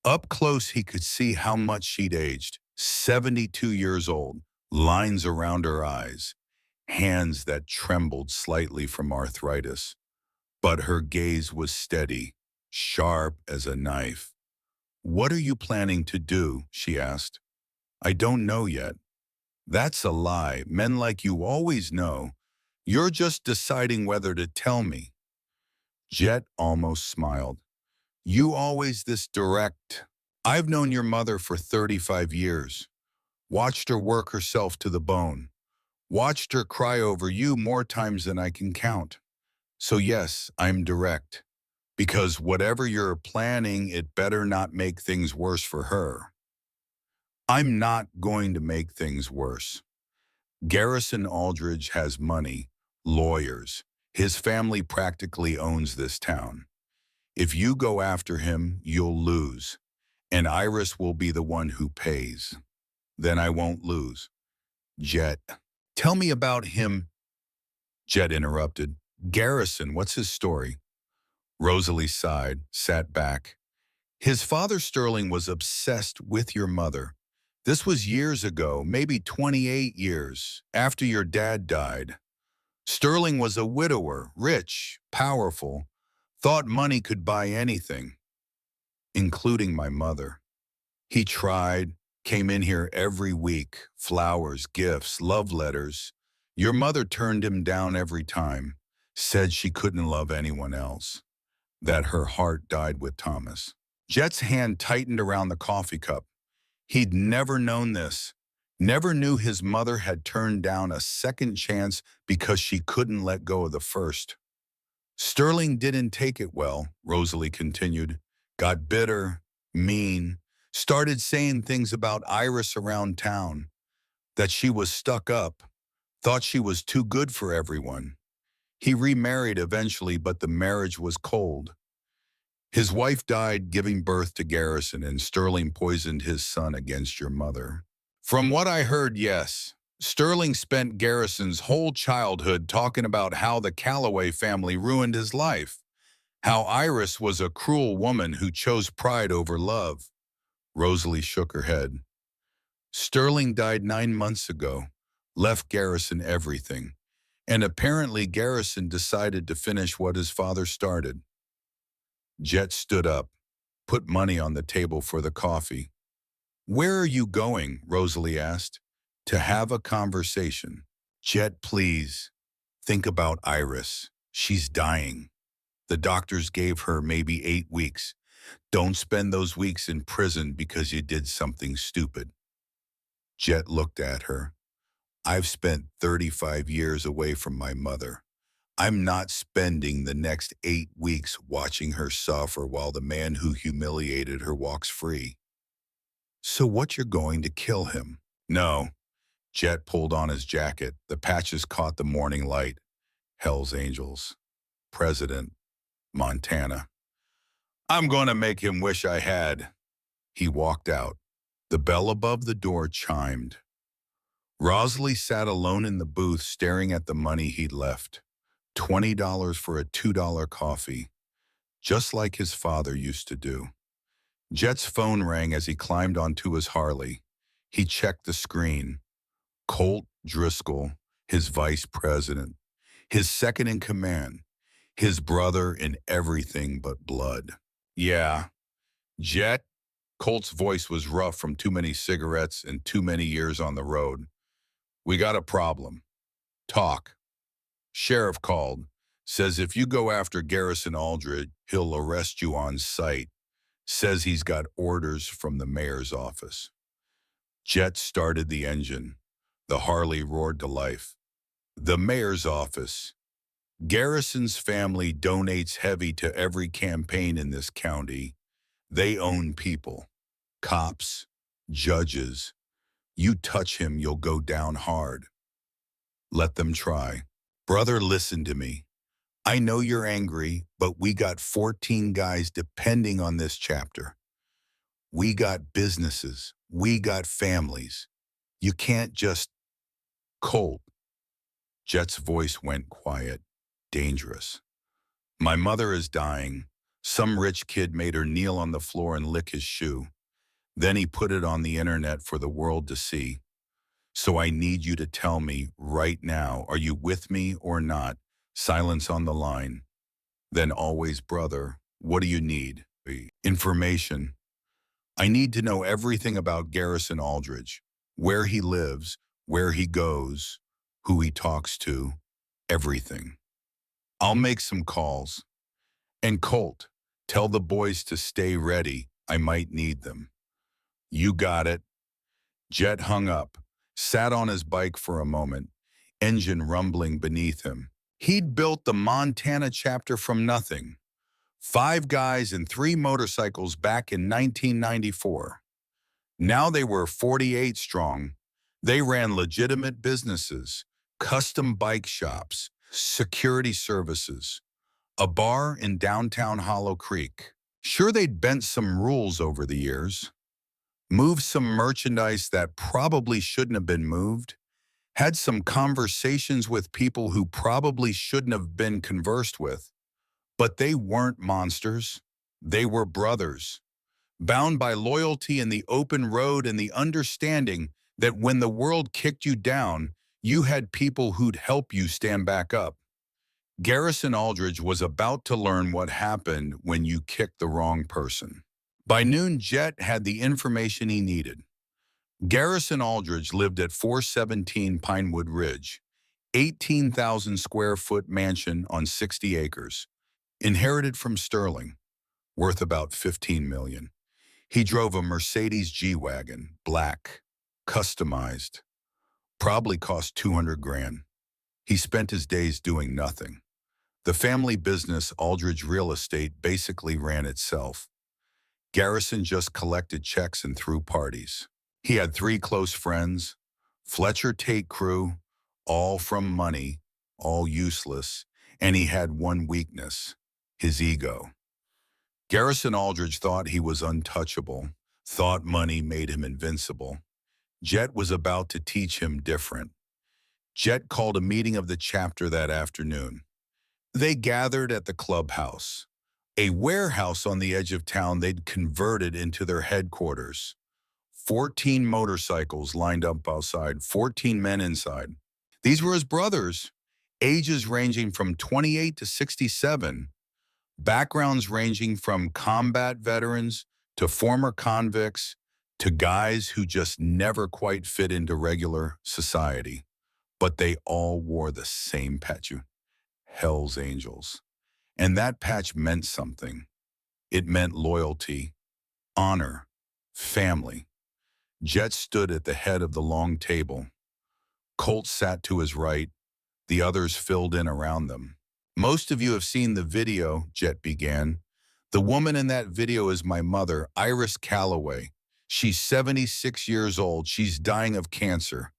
Up close, he could see how much she'd aged. 72 years old, lines around her eyes, hands that trembled slightly from arthritis. But her gaze was steady, sharp as a knife. What are you planning to do? She asked. I don't know yet. That's a lie. Men like you always know. You're just deciding whether to tell me. Jet almost smiled. You always this direct. I've known your mother for 35 years. Watched her work herself to the bone. Watched her cry over you more times than I can count. So yes, I'm direct. Because whatever you're planning, it better not make things worse for her. I'm not going to make things worse. Garrison Aldridge has money, lawyers. His family practically owns this town. If you go after him, you'll lose. And Iris will be the one who pays. Then I won't lose. Jet, tell me about him. Jet interrupted. Garrison, what's his story? Rosalie sighed, sat back. His father Sterling was obsessed with your mother. This was years ago, maybe 28 years, after your dad died. Sterling was a widower, rich, powerful, thought money could buy anything, including my mother. He tried, came in here every week, flowers, gifts, love letters. Your mother turned him down every time, said she couldn't love anyone else, that her heart died with Thomas. Jet's hand tightened around the coffee cup. He'd never known this, never knew his mother had turned down a second chance because she couldn't let go of the first. Sterling didn't take it well, Rosalie continued. Got bitter, mean, started saying things about Iris around town, that she was stuck up, thought she was too good for everyone. He remarried eventually, but the marriage was cold. His wife died giving birth to Garrison, and Sterling poisoned his son against your mother. From what I heard, yes. Sterling spent Garrison's whole childhood talking about how the Calloway family ruined his life, how Iris was a cruel woman who chose pride over love. Rosalie shook her head. Sterling died 9 months ago, left Garrison everything, and apparently Garrison decided to finish what his father started. Jet stood up, put money on the table for the coffee. Where are you going? Rosalie asked. To have a conversation. Jet, please. Think about Iris. She's dying. The doctors gave her maybe 8 weeks. Don't spend those weeks in prison because you did something stupid. Jet looked at her. I've spent 35 years away from my mother. I'm not spending the next 8 weeks watching her suffer while the man who humiliated her walks free. So what, you're going to kill him? No. Jet pulled on his jacket. The patches caught the morning light. Hell's angels. President, Montana. I'm going to make him wish I had. He walked out. The bell above the door chimed. Rosalie sat alone in the booth staring at the money he'd left. $20 for a $2 coffee, just like his father used to do. Jet's phone rang as he climbed onto his Harley. He checked the screen. Colt Driscoll, his vice president, his second in command, his brother in everything but blood. Yeah, Jet? Colt's voice was rough from too many cigarettes and too many years on the road. We got a problem. Talk. Sheriff called. Says if you go after Garrison Aldridge, he'll arrest you on sight. Says he's got orders from the mayor's office. Jet started the engine. The Harley roared to life. The mayor's office. Garrison's family donates heavy to every campaign in this county. They own people. Cops. Judges. You touch him, you'll go down hard. Let them try. Brother, listen to me. I know you're angry, but we got 14 guys depending on this chapter. We got businesses. We got families. You can't just... Colt. Jet's voice went quiet. Dangerous. My mother is dying. Some rich kid made her kneel on the floor and lick his shoe. Then he put it on the internet for the world to see. So I need you to tell me right now, are you with me or not? Silence on the line. Then always, brother, what do you need? Information. I need to know everything about Garrison Aldridge, where he lives, where he goes, who he talks to, everything. I'll make some calls. And Colt, tell the boys to stay ready. I might need them. You got it. Jet hung up, sat on his bike for a moment, engine rumbling beneath him. He'd built the Montana chapter from nothing. 5 guys and 3 motorcycles back in 1994. Now they were 48 strong. They ran legitimate businesses, custom bike shops, security services, a bar in downtown Hollow Creek. Sure, they'd bent some rules over the years, moved some merchandise that probably shouldn't have been moved, had some conversations with people who probably shouldn't have been conversed with. But they weren't monsters. They were brothers, bound by loyalty in the open road and the understanding that when the world kicked you down, you had people who'd help you stand back up. Garrison Aldridge was about to learn what happened when you kicked the wrong person. By noon, Jet had the information he needed. Garrison Aldridge lived at 417 Pinewood Ridge, 18,000 square foot mansion on 60 acres, inherited from Sterling, worth about $15 million. He drove a Mercedes G-Wagon, black, customized, probably cost 200 grand. He spent his days doing nothing. The family business, Aldridge Real Estate, basically ran itself. Garrison just collected checks and threw parties. He had 3 close friends, Fletcher Tate crew, all from money, all useless, and he had one weakness, his ego. Garrison Aldridge thought he was untouchable, thought money made him invincible. Jet was about to teach him different. Jet called a meeting of the chapter that afternoon. They gathered at the clubhouse, a warehouse on the edge of town they'd converted into their headquarters. 14 motorcycles lined up outside, 14 men inside. These were his brothers, ages ranging from 28 to 67, backgrounds ranging from combat veterans to former convicts to guys who just never quite fit into regular society. But they all wore the same patch, Hell's Angels. And that patch meant something. It meant loyalty, honor, family. Jet stood at the head of the long table. Colt sat to his right. The others filled in around them. Most of you have seen the video, Jet began. The woman in that video is my mother, Iris Calloway. She's 76 years old. She's dying of cancer.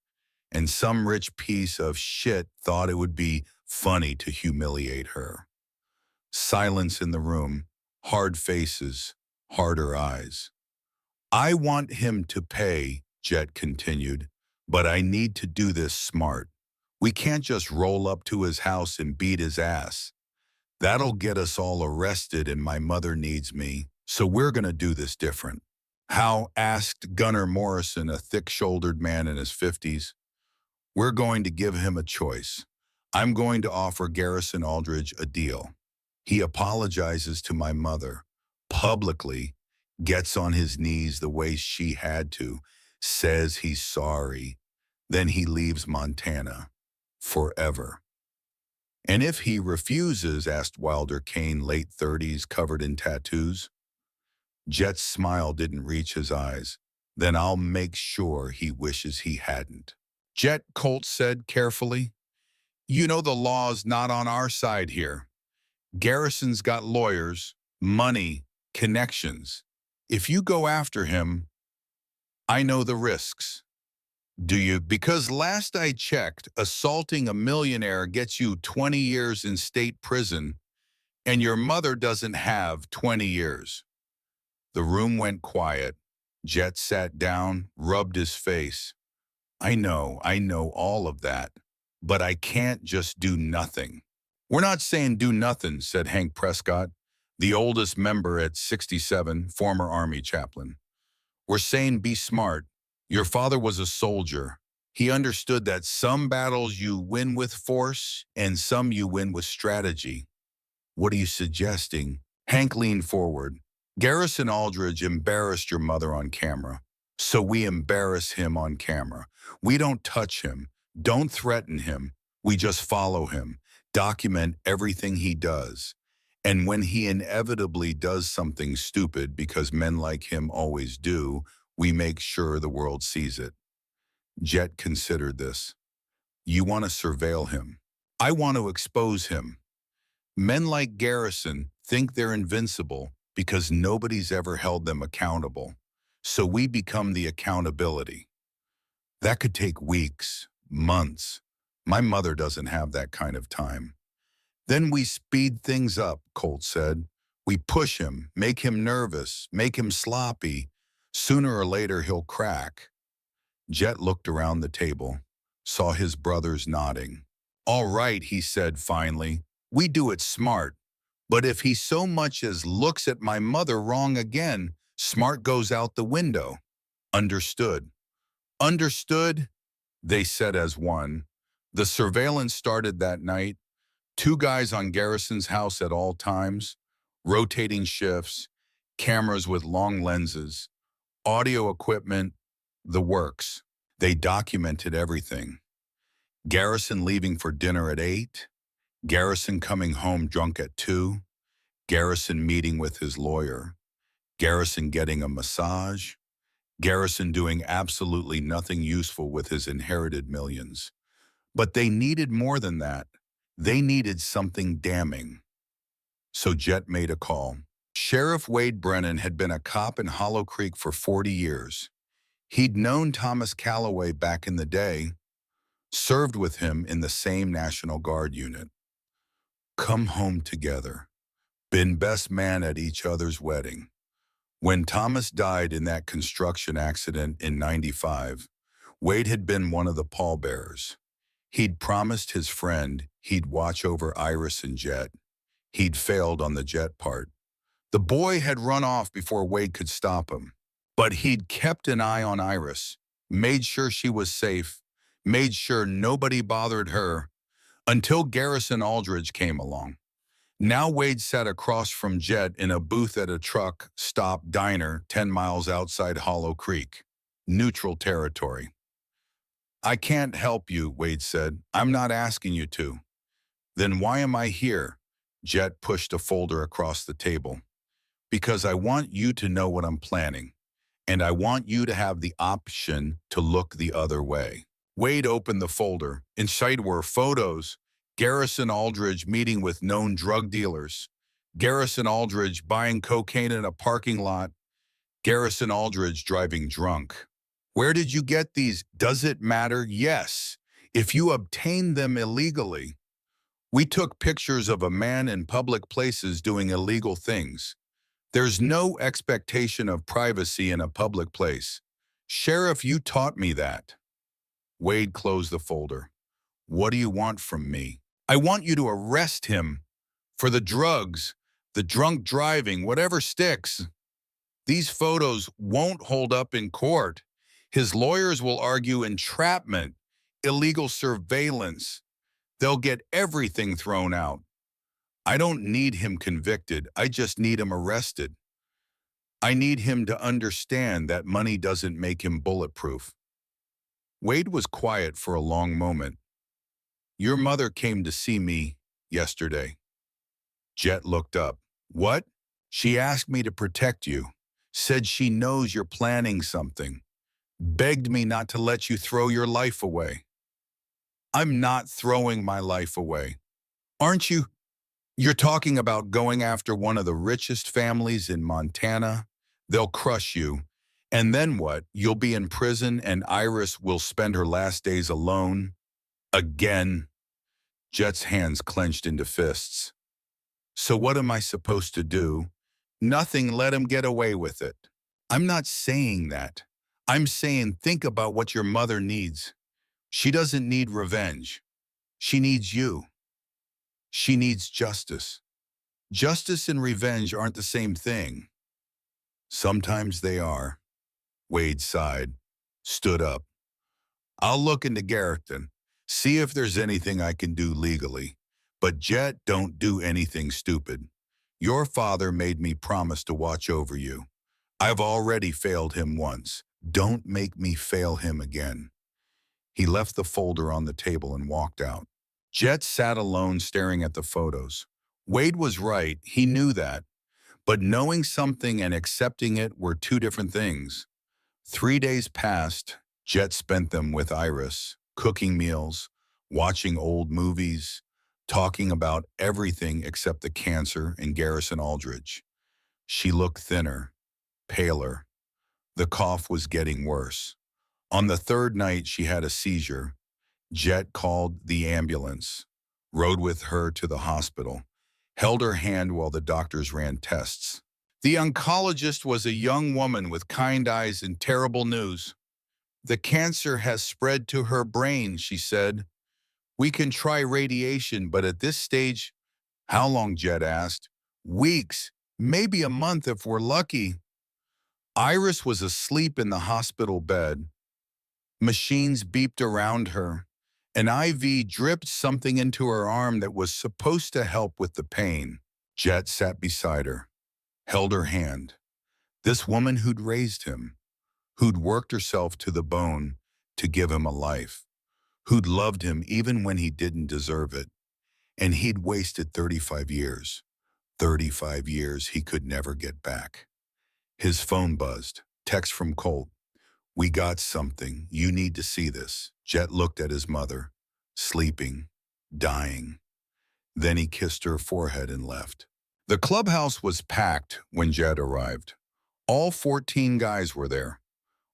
And some rich piece of shit thought it would be funny to humiliate her. Silence in the room, hard faces, harder eyes. I want him to pay, Jet continued, but I need to do this smart. We can't just roll up to his house and beat his ass. That'll get us all arrested and my mother needs me, so we're gonna do this different. How? Asked Gunnar Morrison, a thick-shouldered man in his 50s. We're going to give him a choice. I'm going to offer Garrison Aldridge a deal. He apologizes to my mother, publicly, gets on his knees the way she had to, says he's sorry. Then he leaves Montana. Forever. And if he refuses, asked Wilder Kane, late 30s, covered in tattoos. Jet's smile didn't reach his eyes. Then I'll make sure he wishes he hadn't. Jet, Colt said carefully, you know the law's not on our side here. Garrison's got lawyers, money, connections. If you go after him, I know the risks. Do you? Because last I checked, assaulting a millionaire gets you 20 years in state prison, and your mother doesn't have 20 years. The room went quiet. Jet sat down, rubbed his face. I know all of that, but I can't just do nothing. We're not saying do nothing, said Hank Prescott, the oldest member at 67, former Army chaplain. We're saying be smart. Your father was a soldier. He understood that some battles you win with force and some you win with strategy. What are you suggesting? Hank leaned forward. Garrison Aldridge embarrassed your mother on camera. So we embarrass him on camera. We don't touch him, don't threaten him. We just follow him, document everything he does. And when he inevitably does something stupid, because men like him always do, we make sure the world sees it. Jet considered this. You want to surveil him. I want to expose him. Men like Garrison think they're invincible because nobody's ever held them accountable. So we become the accountability. That could take weeks, months. My mother doesn't have that kind of time. Then we speed things up, Colt said. We push him, make him nervous, make him sloppy. Sooner or later he'll crack. Jet looked around the table, saw his brothers nodding. All right, he said finally, we do it smart. But if he so much as looks at my mother wrong again, smart goes out the window. Understood. Understood, they said as one. The surveillance started that night. 2 guys on Garrison's house at all times, rotating shifts, cameras with long lenses, audio equipment, the works. They documented everything. Garrison leaving for dinner at 8, Garrison coming home drunk at 2, Garrison meeting with his lawyer, Garrison getting a massage, Garrison doing absolutely nothing useful with his inherited millions. But they needed more than that. They needed something damning. So Jet made a call. Sheriff Wade Brennan had been a cop in Hollow Creek for 40 years. He'd known Thomas Calloway back in the day, served with him in the same National Guard unit. Come home together. Been best man at each other's wedding. When Thomas died in that construction accident in '95, Wade had been one of the pallbearers. He'd promised his friend he'd watch over Iris and Jet. He'd failed on the Jet part. The boy had run off before Wade could stop him. But he'd kept an eye on Iris, made sure she was safe, made sure nobody bothered her, until Garrison Aldridge came along. Now Wade sat across from Jet in a booth at a truck stop diner 10 miles outside Hollow Creek. Neutral territory. I can't help you, Wade said. I'm not asking you to. Then why am I here? Jet pushed a folder across the table. Because I want you to know what I'm planning, and I want you to have the option to look the other way. Wade opened the folder. Inside were photos. Garrison Aldridge meeting with known drug dealers. Garrison Aldridge buying cocaine in a parking lot. Garrison Aldridge driving drunk. Where did you get these? Does it matter? Yes. If you obtain them illegally. We took pictures of a man in public places doing illegal things. There's no expectation of privacy in a public place. Sheriff, you taught me that. Wade closed the folder. What do you want from me? I want you to arrest him for the drugs, the drunk driving, whatever sticks. These photos won't hold up in court. His lawyers will argue entrapment, illegal surveillance. They'll get everything thrown out. I don't need him convicted. I just need him arrested. I need him to understand that money doesn't make him bulletproof. Wade was quiet for a long moment. Your mother came to see me yesterday. Jet looked up. What? She asked me to protect you. Said she knows you're planning something. Begged me not to let you throw your life away. I'm not throwing my life away. Aren't you? You're talking about going after one of the richest families in Montana. They'll crush you. And then what? You'll be in prison and Iris will spend her last days alone? Again? Jet's hands clenched into fists. So what am I supposed to do? Nothing, let him get away with it. I'm not saying that. I'm saying think about what your mother needs. She doesn't need revenge. She needs you. She needs justice. Justice and revenge aren't the same thing. Sometimes they are. Wade sighed, stood up. I'll look into Garreton, see if there's anything I can do legally. But Jet, don't do anything stupid. Your father made me promise to watch over you. I've already failed him once. Don't make me fail him again. He left the folder on the table and walked out. Jet sat alone staring at the photos. Wade was right, he knew that. But knowing something and accepting it were two different things. 3 days passed. Jet spent them with Iris, cooking meals, watching old movies, talking about everything except the cancer and Garrison Aldridge. She looked thinner, paler. The cough was getting worse. On the third night, she had a seizure. Jet called the ambulance, rode with her to the hospital, held her hand while the doctors ran tests. The oncologist was a young woman with kind eyes and terrible news. The cancer has spread to her brain, she said. We can try radiation, but at this stage, how long, Jet asked. Weeks, maybe a month if we're lucky. Iris was asleep in the hospital bed. Machines beeped around her. An IV dripped something into her arm that was supposed to help with the pain. Jet sat beside her, held her hand. This woman who'd raised him, who'd worked herself to the bone to give him a life, who'd loved him even when he didn't deserve it. And he'd wasted 35 years. 35 years he could never get back. His phone buzzed. Text from Colt. We got something. You need to see this. Jet looked at his mother, sleeping, dying. Then he kissed her forehead and left. The clubhouse was packed when Jet arrived. All 14 guys were there,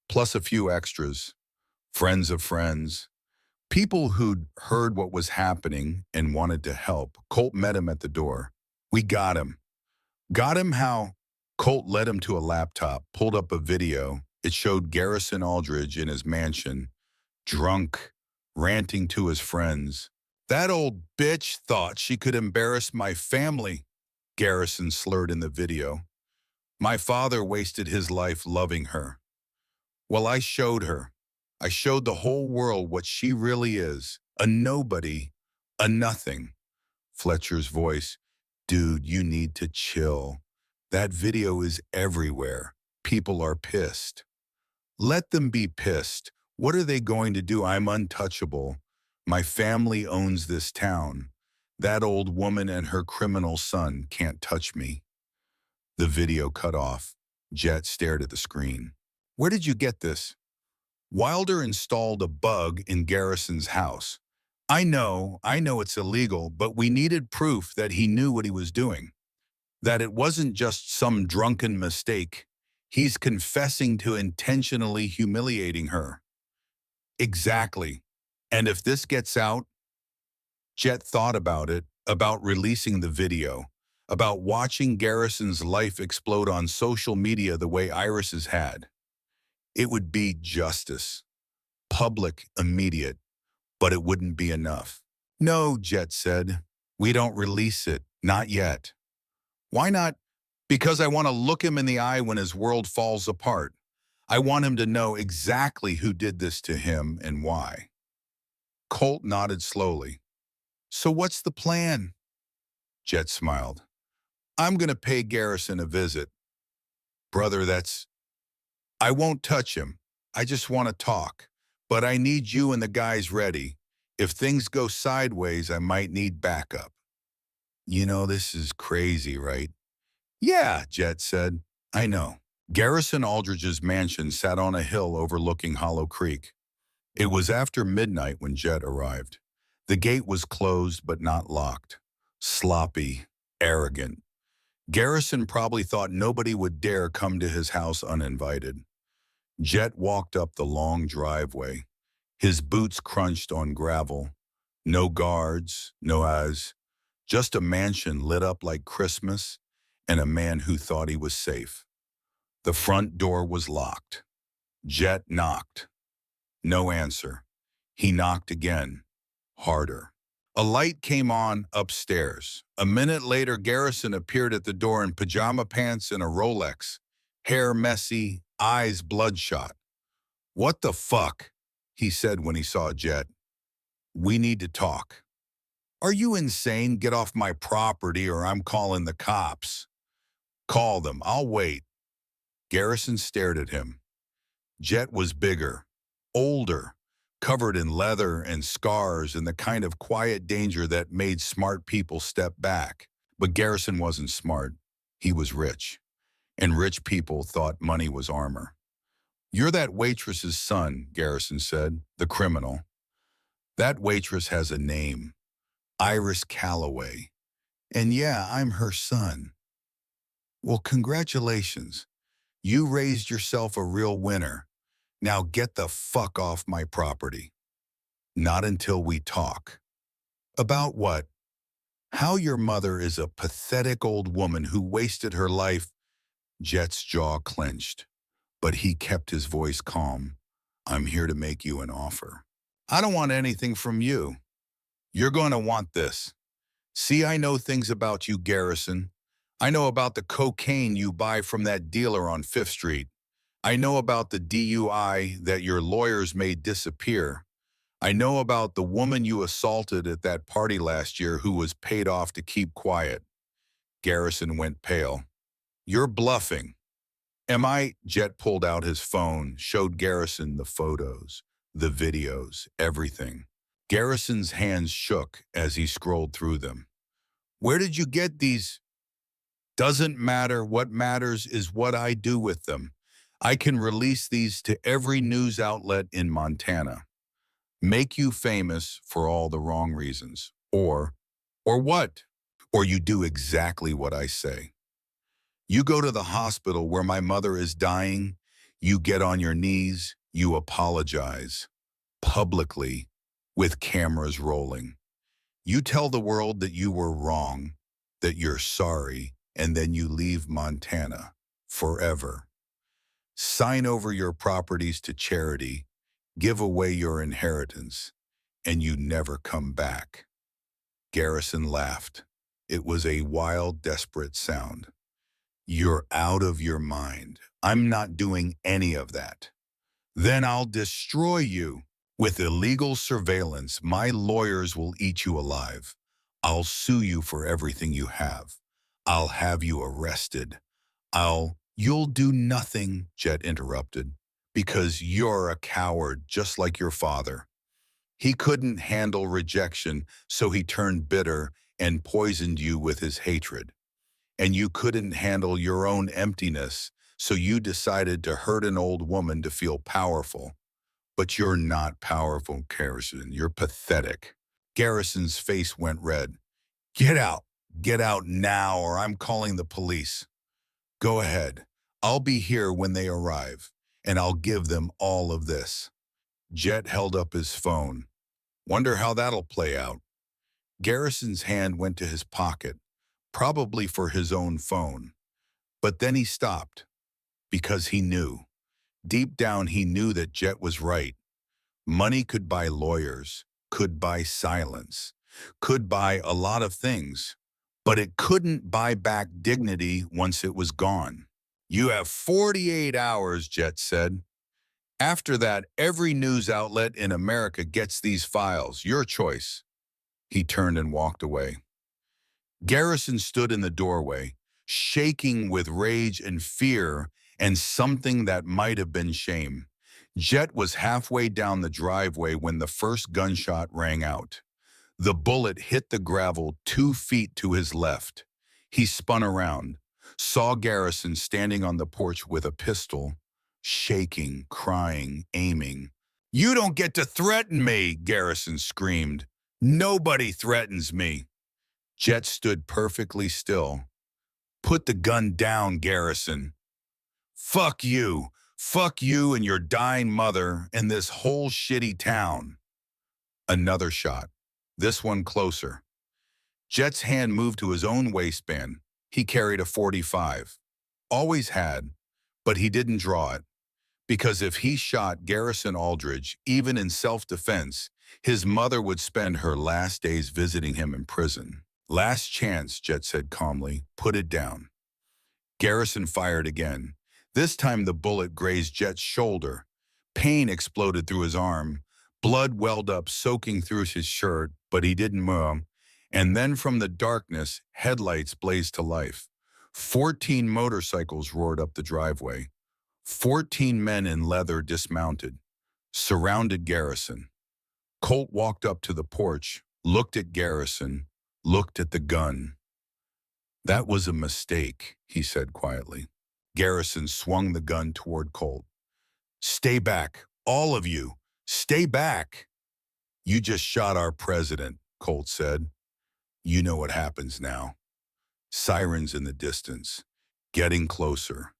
plus a few extras, friends of friends, people who'd heard what was happening and wanted to help. Colt met him at the door. We got him. Got him how? Colt led him to a laptop, pulled up a video. It showed Garrison Aldridge in his mansion, drunk, ranting to his friends. That old bitch thought she could embarrass my family, Garrison slurred in the video. My father wasted his life loving her. Well, I showed her. I showed the whole world what she really is. A nobody, a nothing. Fletcher's voice. Dude, you need to chill. That video is everywhere. People are pissed. Let them be pissed. What are they going to do? I'm untouchable. My family owns this town. That old woman and her criminal son can't touch me. The video cut off. Jet stared at the screen. Where did you get this? Wilder installed a bug in Garrison's house. I know it's illegal, but we needed proof that he knew what he was doing. That it wasn't just some drunken mistake. He's confessing to intentionally humiliating her. Exactly. And if this gets out, Jet thought about it, about releasing the video, about watching Garrison's life explode on social media the way Iris's had. It would be justice, public, immediate, but it wouldn't be enough. No, Jet said, we don't release it, not yet. Why not? Because I want to look him in the eye when his world falls apart. I want him to know exactly who did this to him and why. Colt nodded slowly. So what's the plan? Jet smiled. I'm going to pay Garrison a visit. Brother, I won't touch him. I just want to talk. But I need you and the guys ready. If things go sideways, I might need backup. You know, this is crazy, right? Yeah, Jet said. I know. Garrison Aldridge's mansion sat on a hill overlooking Hollow Creek. It was after midnight when Jet arrived. The gate was closed but not locked. Sloppy, arrogant. Garrison probably thought nobody would dare come to his house uninvited. Jet walked up the long driveway. His boots crunched on gravel. No guards, no eyes. Just a mansion lit up like Christmas and a man who thought he was safe. The front door was locked. Jet knocked. No answer. He knocked again, harder. A light came on upstairs. A minute later, Garrison appeared at the door in pajama pants and a Rolex, hair messy, eyes bloodshot. What the fuck? He said when he saw Jet. We need to talk. Are you insane? Get off my property or I'm calling the cops. Call them. I'll wait. Garrison stared at him. Jet was bigger, older, covered in leather and scars and the kind of quiet danger that made smart people step back. But Garrison wasn't smart. He was rich. And rich people thought money was armor. You're that waitress's son, Garrison said, the criminal. That waitress has a name, Iris Calloway. And yeah, I'm her son. Well, congratulations. You raised yourself a real winner. Now get the fuck off my property. Not until we talk. About what? How your mother is a pathetic old woman who wasted her life. Jet's jaw clenched, but he kept his voice calm. I'm here to make you an offer. I don't want anything from you. You're going to want this. See, I know things about you, Garrison. I know about the cocaine you buy from that dealer on Fifth Street. I know about the DUI that your lawyers made disappear. I know about the woman you assaulted at that party last year who was paid off to keep quiet. Garrison went pale. You're bluffing. Am I? Jet pulled out his phone, showed Garrison the photos, the videos, everything. Garrison's hands shook as he scrolled through them. Where did you get these? Doesn't matter. What matters is what I do with them. I can release these to every news outlet in Montana. Make you famous for all the wrong reasons. Or what? Or you do exactly what I say. You go to the hospital where my mother is dying, you get on your knees, you apologize, publicly, with cameras rolling. You tell the world that you were wrong, that you're sorry, and then you leave Montana forever. Sign over your properties to charity, give away your inheritance, and you never come back. Garrison laughed. It was a wild, desperate sound. You're out of your mind. I'm not doing any of that. Then I'll destroy you. With illegal surveillance, my lawyers will eat you alive. I'll sue you for everything you have. I'll have you arrested. You'll do nothing, Jet interrupted, because you're a coward just like your father. He couldn't handle rejection, so he turned bitter and poisoned you with his hatred. And you couldn't handle your own emptiness, so you decided to hurt an old woman to feel powerful. But you're not powerful, Garrison. You're pathetic. Garrison's face went red. Get out. Get out now, or I'm calling the police. Go ahead. I'll be here when they arrive, and I'll give them all of this. Jet held up his phone. Wonder how that'll play out. Garrison's hand went to his pocket, probably for his own phone. But then he stopped, because he knew. Deep down, he knew that Jet was right. Money could buy lawyers, could buy silence, could buy a lot of things, but it couldn't buy back dignity once it was gone. You have 48 hours, Jet said. After that, every news outlet in America gets these files. Your choice. He turned and walked away. Garrison stood in the doorway, shaking with rage and fear and something that might have been shame. Jet was halfway down the driveway when the first gunshot rang out. The bullet hit the gravel 2 feet to his left. He spun around, saw Garrison standing on the porch with a pistol, shaking, crying, aiming. "You don't get to threaten me," Garrison screamed. "Nobody threatens me." Jet stood perfectly still. "Put the gun down, Garrison." "Fuck you. Fuck you and your dying mother and this whole shitty town." Another shot, this one closer. Jet's hand moved to his own waistband. He carried a .45. Always had, but he didn't draw it. Because if he shot Garrison Aldridge, even in self-defense, his mother would spend her last days visiting him in prison. "Last chance," Jet said calmly. "Put it down." Garrison fired again. This time the bullet grazed Jet's shoulder. Pain exploded through his arm. Blood welled up, soaking through his shirt, but he didn't move. And then from the darkness, headlights blazed to life. 14 motorcycles roared up the driveway. 14 men in leather dismounted, surrounded Garrison. Colt walked up to the porch, looked at Garrison, looked at the gun. "That was a mistake," he said quietly. Garrison swung the gun toward Colt. "Stay back, all of you. Stay back." "You just shot our president," Colt said. "You know what happens now." Sirens in the distance, getting closer.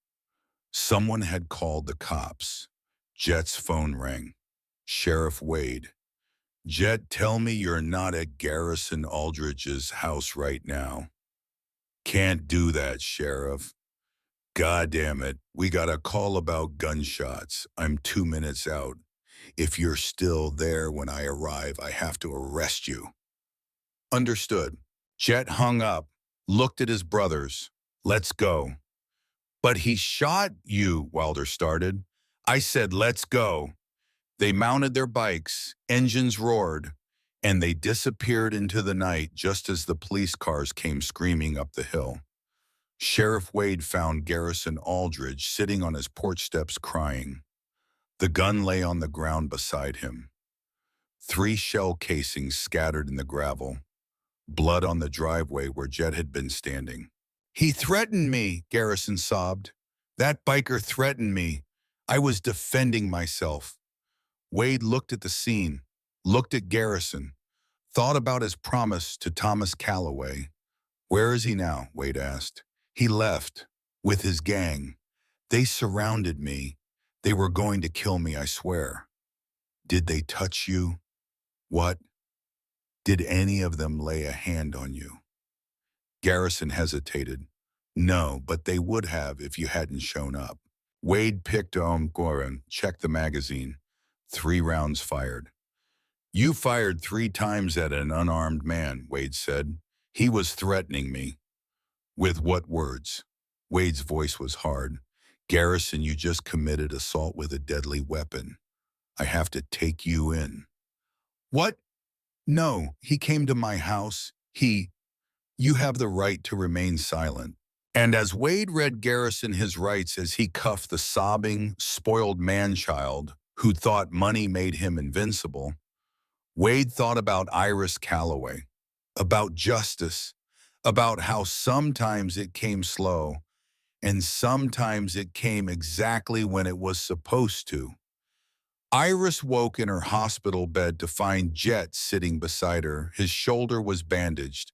Someone had called the cops. Jet's phone rang. "Sheriff Wade." "Jet, tell me you're not at Garrison Aldridge's house right now." "Can't do that, Sheriff." "God damn it, we got a call about gunshots. I'm 2 minutes out. If you're still there when I arrive, I have to arrest you." "Understood." Jet hung up, looked at his brothers. "Let's go." "But he shot you," Wilder started. "I said, let's go." They mounted their bikes, engines roared, and they disappeared into the night just as the police cars came screaming up the hill. Sheriff Wade found Garrison Aldridge sitting on his porch steps crying. The gun lay on the ground beside him. 3 shell casings scattered in the gravel, blood on the driveway where Jet had been standing. "He threatened me," Garrison sobbed. "That biker threatened me. I was defending myself." Wade looked at the scene, looked at Garrison, thought about his promise to Thomas Calloway. "Where is he now?" Wade asked. "He left, with his gang. They surrounded me. They were going to kill me, I swear." "Did they touch you?" "What? Did any of them lay a hand on you?" Garrison hesitated. "No, but they would have if you hadn't shown up." Wade picked Goran, checked the magazine. 3 rounds fired. "You fired 3 times at an unarmed man," Wade said. "He was threatening me." "With what words?" Wade's voice was hard. "Garrison, you just committed assault with a deadly weapon. I have to take you in." "What?" "No, he came to my house. You have the right to remain silent." And as Wade read Garrison his rights as he cuffed the sobbing, spoiled man-child who thought money made him invincible, Wade thought about Iris Calloway, about justice, about how sometimes it came slow, and sometimes it came exactly when it was supposed to. Iris woke in her hospital bed to find Jet sitting beside her. His shoulder was bandaged.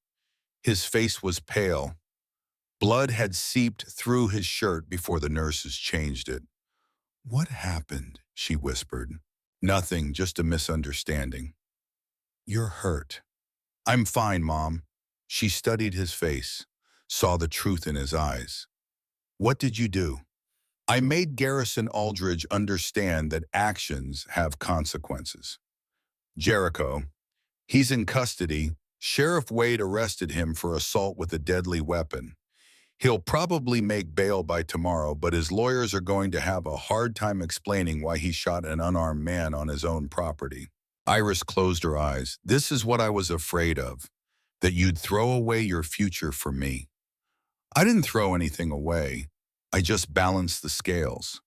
His face was pale. Blood had seeped through his shirt before the nurses changed it. "What happened?" she whispered. "Nothing, just a misunderstanding." "You're hurt." I'm fine, Mom. She studied his face, saw the truth in his eyes. What did you do? I made Garrison Aldridge understand that actions have consequences. Jericho, he's in custody. Sheriff Wade arrested him for assault with a deadly weapon. He'll probably make bail by tomorrow, but his lawyers are going to have a hard time explaining why he shot an unarmed man on his own property. Iris closed her eyes. This is what I was afraid of, that you'd throw away your future for me. I didn't throw anything away. I just balanced the scales.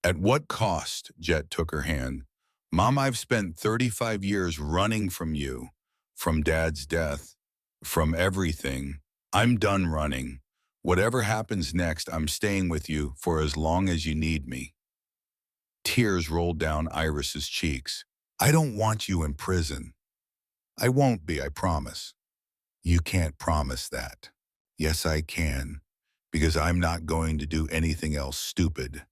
At what cost? Jet took her hand. Mom, I've spent 35 years running from you, from Dad's death, from everything. I'm done running. Whatever happens next, I'm staying with you for as long as you need me. Tears rolled down Iris's cheeks. I don't want you in prison. I won't be, I promise. You can't promise that. Yes, I can, because I'm not going to do anything else stupid.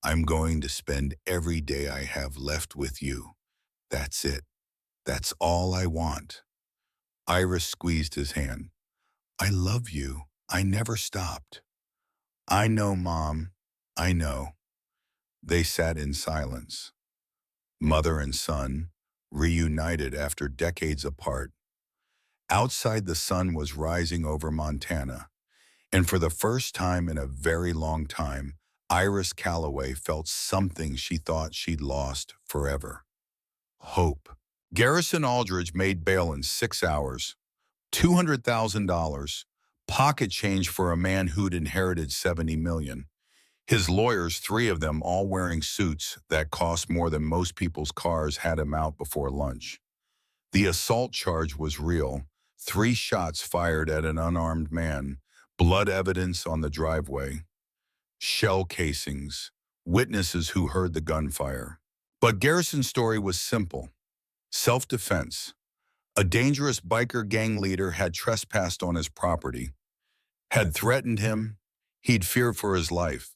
I'm going to spend every day I have left with you. That's it. That's all I want. Iris squeezed his hand. I love you. I never stopped. I know, Mom. I know. They sat in silence. Mother and son, reunited after decades apart. Outside, the sun was rising over Montana, and for the first time in a very long time, Iris Calloway felt something she thought she'd lost forever. Hope. Garrison Aldridge made bail in 6 hours, $200,000, pocket change for a man who'd inherited $70 million. His lawyers, 3 of them, all wearing suits that cost more than most people's cars, had him out before lunch. The assault charge was real. 3 shots fired at an unarmed man, blood evidence on the driveway, shell casings, witnesses who heard the gunfire. But Garrison's story was simple. Self-defense. A dangerous biker gang leader had trespassed on his property, had threatened him. He'd feared for his life.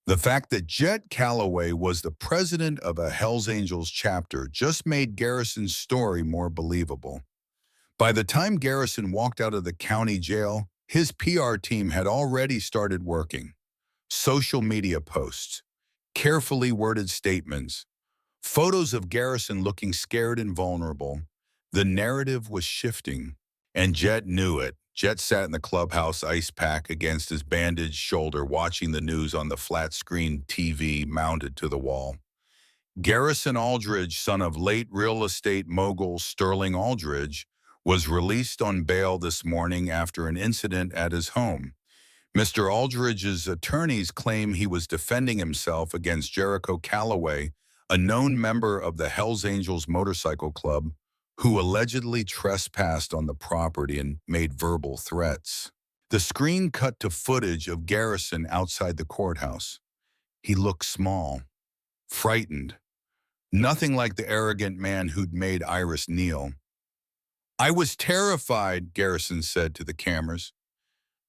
The fact that Jet Calloway was the president of a Hells Angels chapter just made Garrison's story more believable. By the time Garrison walked out of the county jail, his PR team had already started working. Social media posts, carefully worded statements, photos of Garrison looking scared and vulnerable. The narrative was shifting, and Jet knew it. Jet sat in the clubhouse ice pack against his bandaged shoulder, watching the news on the flat-screen TV mounted to the wall. Garrison Aldridge, son of late real estate mogul Sterling Aldridge, was released on bail this morning after an incident at his home. Mr. Aldridge's attorneys claim he was defending himself against Jericho Calloway, a known member of the Hells Angels motorcycle club, who allegedly trespassed on the property and made verbal threats. The screen cut to footage of Garrison outside the courthouse. He looked small, frightened, nothing like the arrogant man who'd made Iris kneel. I was terrified, Garrison said to the cameras.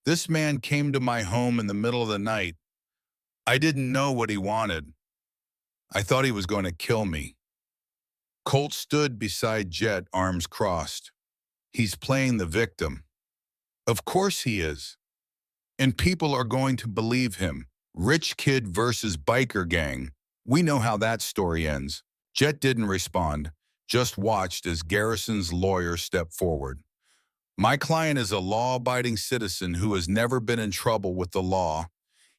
This man came to my home in the middle of the night. I didn't know what he wanted. I thought he was going to kill me. Colt stood beside Jet, arms crossed. He's playing the victim. Of course he is. And people are going to believe him. Rich kid versus biker gang. We know how that story ends. Jet didn't respond, just watched as Garrison's lawyer stepped forward. My client is a law-abiding citizen who has never been in trouble with the law.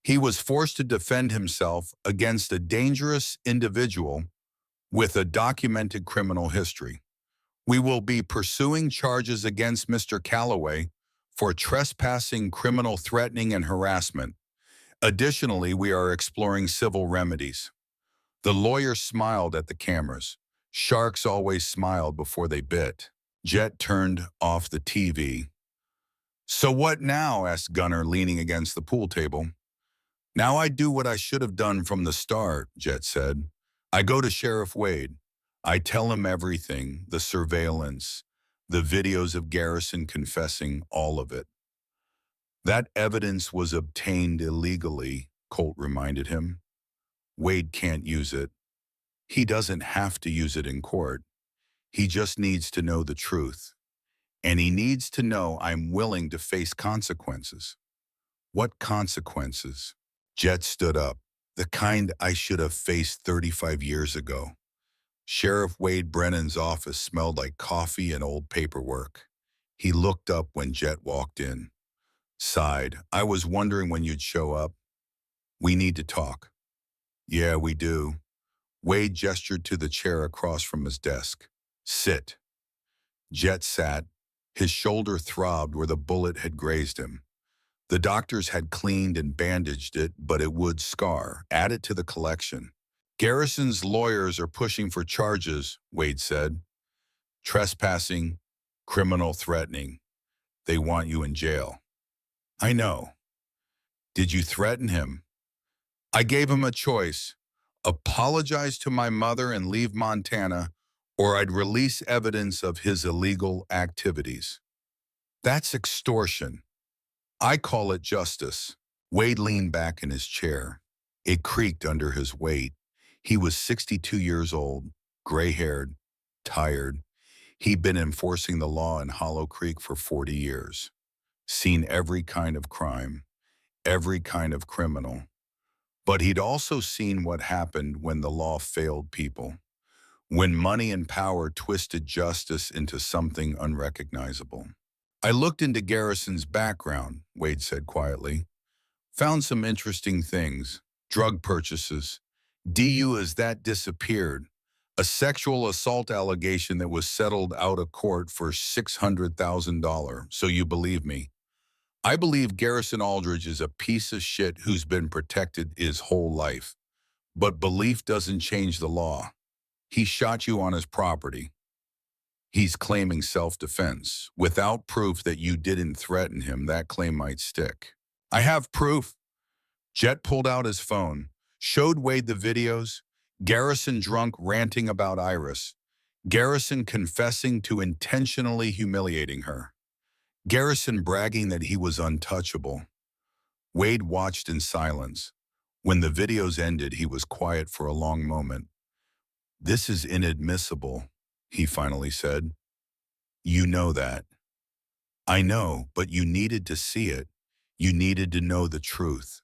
He was forced to defend himself against a dangerous individual with a documented criminal history. We will be pursuing charges against Mr. Calloway for trespassing, criminal threatening, and harassment. Additionally, we are exploring civil remedies. The lawyer smiled at the cameras. Sharks always smiled before they bit. Jet turned off the TV. So what now? Asked Gunner, leaning against the pool table. Now I do what I should have done from the start, Jet said. I go to Sheriff Wade. I tell him everything, the surveillance, the videos of Garrison confessing, all of it. That evidence was obtained illegally, Colt reminded him. Wade can't use it. He doesn't have to use it in court. He just needs to know the truth. And he needs to know I'm willing to face consequences. What consequences? Jet stood up. The kind I should have faced 35 years ago. Sheriff Wade Brennan's office smelled like coffee and old paperwork. He looked up when Jet walked in. Sighed. I was wondering when you'd show up. We need to talk. Yeah, we do. Wade gestured to the chair across from his desk. Sit. Jet sat. His shoulder throbbed where the bullet had grazed him. The doctors had cleaned and bandaged it, but it would scar. Add it to the collection. Garrison's lawyers are pushing for charges, Wade said. Trespassing, criminal threatening. They want you in jail. I know. Did you threaten him? I gave him a choice. Apologize to my mother and leave Montana, or I'd release evidence of his illegal activities. That's extortion. I call it justice. Wade leaned back in his chair. It creaked under his weight. He was 62 years old, gray-haired, tired. He'd been enforcing the law in Hollow Creek for 40 years. Seen every kind of crime, every kind of criminal. But he'd also seen what happened when the law failed people, when money and power twisted justice into something unrecognizable. I looked into Garrison's background, Wade said quietly. Found some interesting things. Drug purchases. DU as that disappeared. A sexual assault allegation that was settled out of court for $600,000. So you believe me. I believe Garrison Aldridge is a piece of shit who's been protected his whole life. But belief doesn't change the law. He shot you on his property. He's claiming self-defense. Without proof that you didn't threaten him, that claim might stick. I have proof. Jet pulled out his phone, showed Wade the videos. Garrison drunk ranting about Iris. Garrison confessing to intentionally humiliating her. Garrison bragging that he was untouchable. Wade watched in silence. When the videos ended, he was quiet for a long moment. This is inadmissible, he finally said. You know that. I know, but you needed to see it. You needed to know the truth.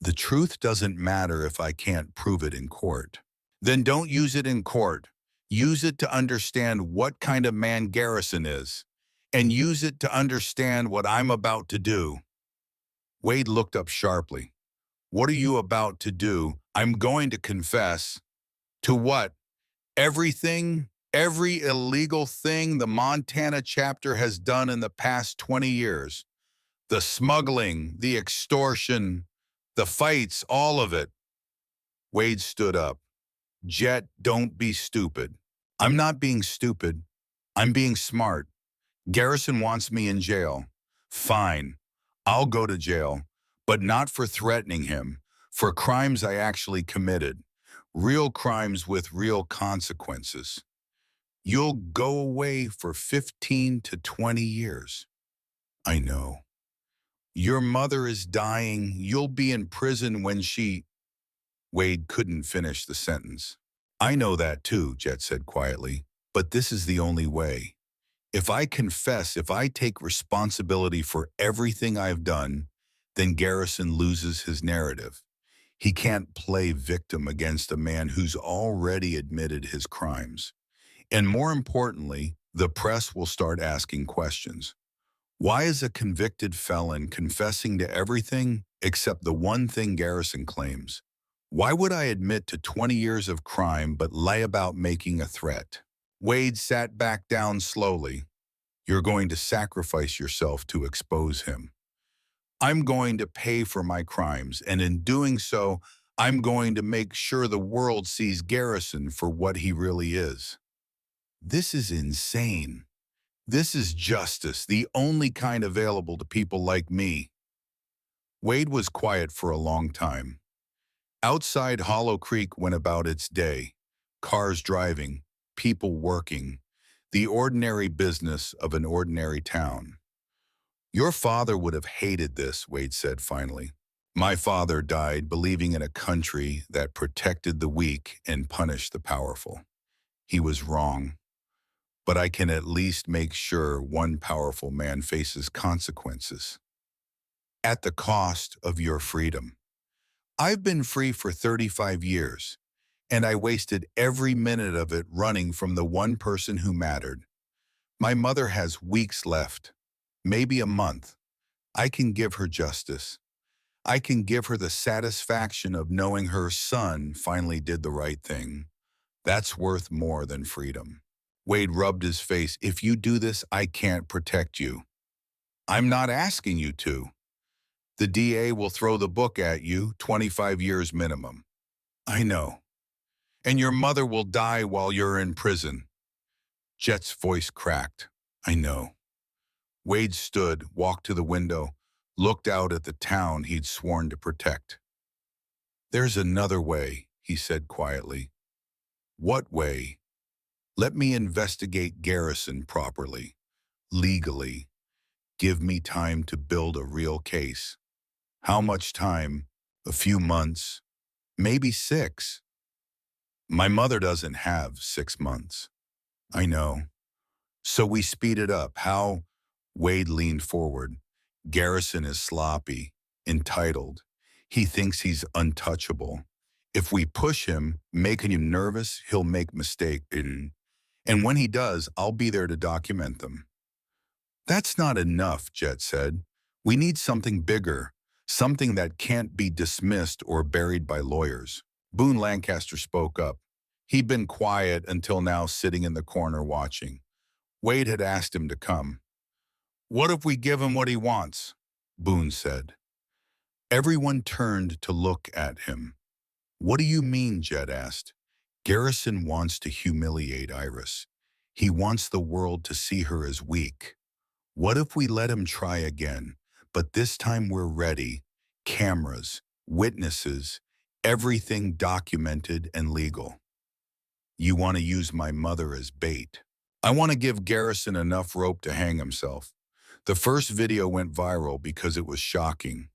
The truth doesn't matter if I can't prove it in court. Then don't use it in court. Use it to understand what kind of man Garrison is. And use it to understand what I'm about to do. Wade looked up sharply. What are you about to do? I'm going to confess. To what? Everything, every illegal thing the Montana chapter has done in the past 20 years. The smuggling, the extortion, the fights, all of it. Wade stood up. Jet, don't be stupid. I'm not being stupid. I'm being smart. Garrison wants me in jail. Fine. I'll go to jail, but not for threatening him, for crimes I actually committed. Real crimes with real consequences. You'll go away for 15 to 20 years. I know. Your mother is dying. You'll be in prison when she... Wade couldn't finish the sentence. I know that too, Jet said quietly, but this is the only way. If I confess, if I take responsibility for everything I've done, then Garrison loses his narrative. He can't play victim against a man who's already admitted his crimes. And more importantly, the press will start asking questions. Why is a convicted felon confessing to everything except the one thing Garrison claims? Why would I admit to 20 years of crime but lie about making a threat? Wade sat back down slowly. You're going to sacrifice yourself to expose him. I'm going to pay for my crimes, and in doing so, I'm going to make sure the world sees Garrison for what he really is. This is insane. This is justice, the only kind available to people like me. Wade was quiet for a long time. Outside, Hollow Creek went about its day. Cars driving, people working, the ordinary business of an ordinary town. Your father would have hated this, Wade said finally. My father died believing in a country that protected the weak and punished the powerful. He was wrong. but I can at least make sure one powerful man faces consequences. At the cost of your freedom. I've been free for 35 years, and I wasted every minute of it running from the one person who mattered. My mother has weeks left, maybe a month. I can give her justice. I can give her the satisfaction of knowing her son finally did the right thing. That's worth more than freedom. Wade rubbed his face. If you do this, I can't protect you. I'm not asking you to. The DA will throw the book at you, 25 years minimum. I know. And your mother will die while you're in prison. Jet's voice cracked. I know. Wade stood, walked to the window, looked out at the town he'd sworn to protect. There's another way, he said quietly. What way? Let me investigate Garrison properly, legally. Give me time to build a real case. How much time? A few months? Maybe 6. My mother doesn't have 6 months. I know. So we speed it up. How? Wade leaned forward. Garrison is sloppy, entitled. He thinks he's untouchable. If we push him, making him nervous, he'll make mistakes. And when he does, I'll be there to document them. That's not enough, Jet said. We need something bigger, something that can't be dismissed or buried by lawyers. Boone Lancaster spoke up. He'd been quiet until now, sitting in the corner watching. Wade had asked him to come. What if we give him what he wants? Boone said. Everyone turned to look at him. What do you mean? Jet asked. Garrison wants to humiliate Iris. He wants the world to see her as weak. What if we let him try again? But this time we're ready. Cameras, witnesses, everything documented and legal. You want to use my mother as bait. I want to give Garrison enough rope to hang himself. The first video went viral because it was shocking.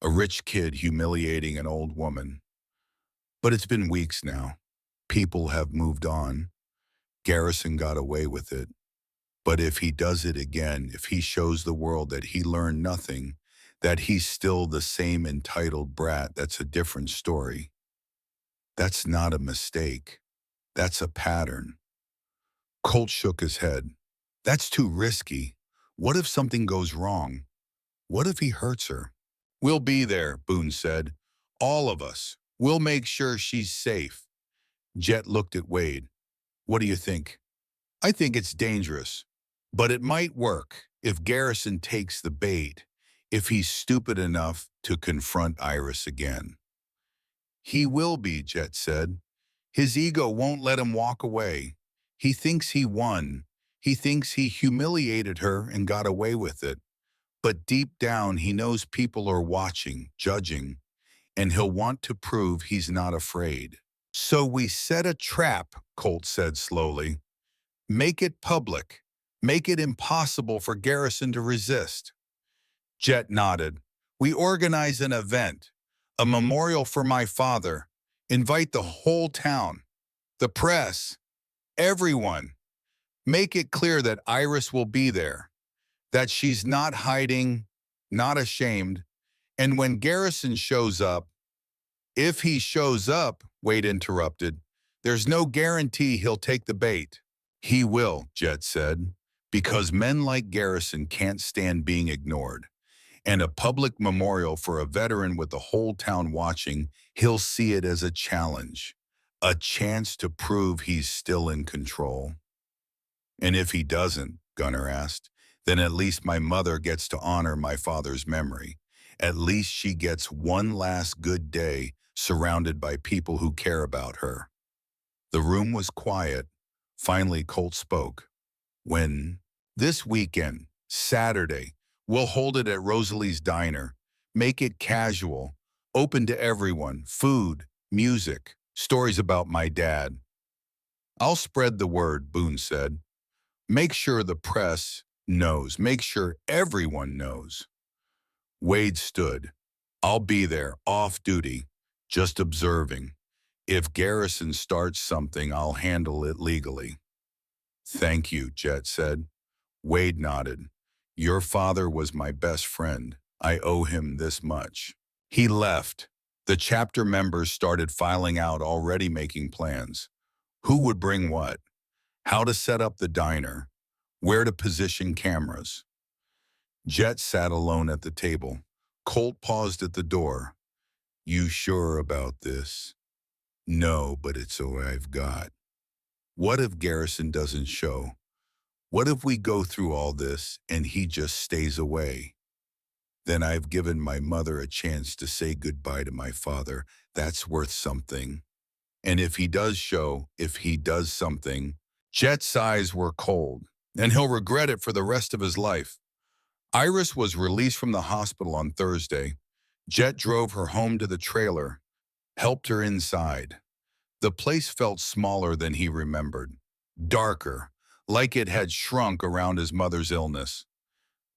A rich kid humiliating an old woman. But it's been weeks now. People have moved on. Garrison got away with it. But if he does it again, if he shows the world that he learned nothing, that he's still the same entitled brat, that's a different story. That's not a mistake. That's a pattern. Colt shook his head. That's too risky. What if something goes wrong? What if he hurts her? We'll be there, Boone said. All of us. We'll make sure she's safe. Jet looked at Wade. What do you think? I think it's dangerous. But it might work if Garrison takes the bait, if he's stupid enough to confront Iris again. He will be, Jet said. His ego won't let him walk away. He thinks he won. He thinks he humiliated her and got away with it. But deep down, he knows people are watching, judging, and he'll want to prove he's not afraid. So we set a trap, Colt said slowly. Make it public. Make it impossible for Garrison to resist. Jet nodded. We organize an event, a memorial for my father. Invite the whole town, the press, everyone. Make it clear that Iris will be there, that she's not hiding, not ashamed. And when Garrison shows up, if he shows up, Wade interrupted, there's no guarantee he'll take the bait. He will, Jet said, because men like Garrison can't stand being ignored. And a public memorial for a veteran with the whole town watching, he'll see it as a challenge, a chance to prove he's still in control. And if he doesn't, Gunner asked, then at least my mother gets to honor my father's memory. At least she gets one last good day surrounded by people who care about her. The room was quiet. Finally, Colt spoke. When? This weekend, Saturday, we'll hold it at Rosalie's Diner. Make it casual, open to everyone, food, music, stories about my dad. I'll spread the word, Boone said. Make sure the press knows. Make sure everyone knows. Wade stood. I'll be there, off duty, just observing. If Garrison starts something, I'll handle it legally. Thank you, Jet said. Wade nodded. Your father was my best friend. I owe him this much. He left. The chapter members started filing out, already making plans. Who would bring what? How to set up the diner? Where to position cameras? Jet sat alone at the table. Colt paused at the door. You sure about this? No, but it's all I've got. What if Garrison doesn't show? What if we go through all this and he just stays away? Then I've given my mother a chance to say goodbye to my father. That's worth something. And if he does show, if he does something, Jet's eyes were cold, and he'll regret it for the rest of his life. Iris was released from the hospital on Thursday. Jet drove her home to the trailer, helped her inside. The place felt smaller than he remembered, darker, like it had shrunk around his mother's illness.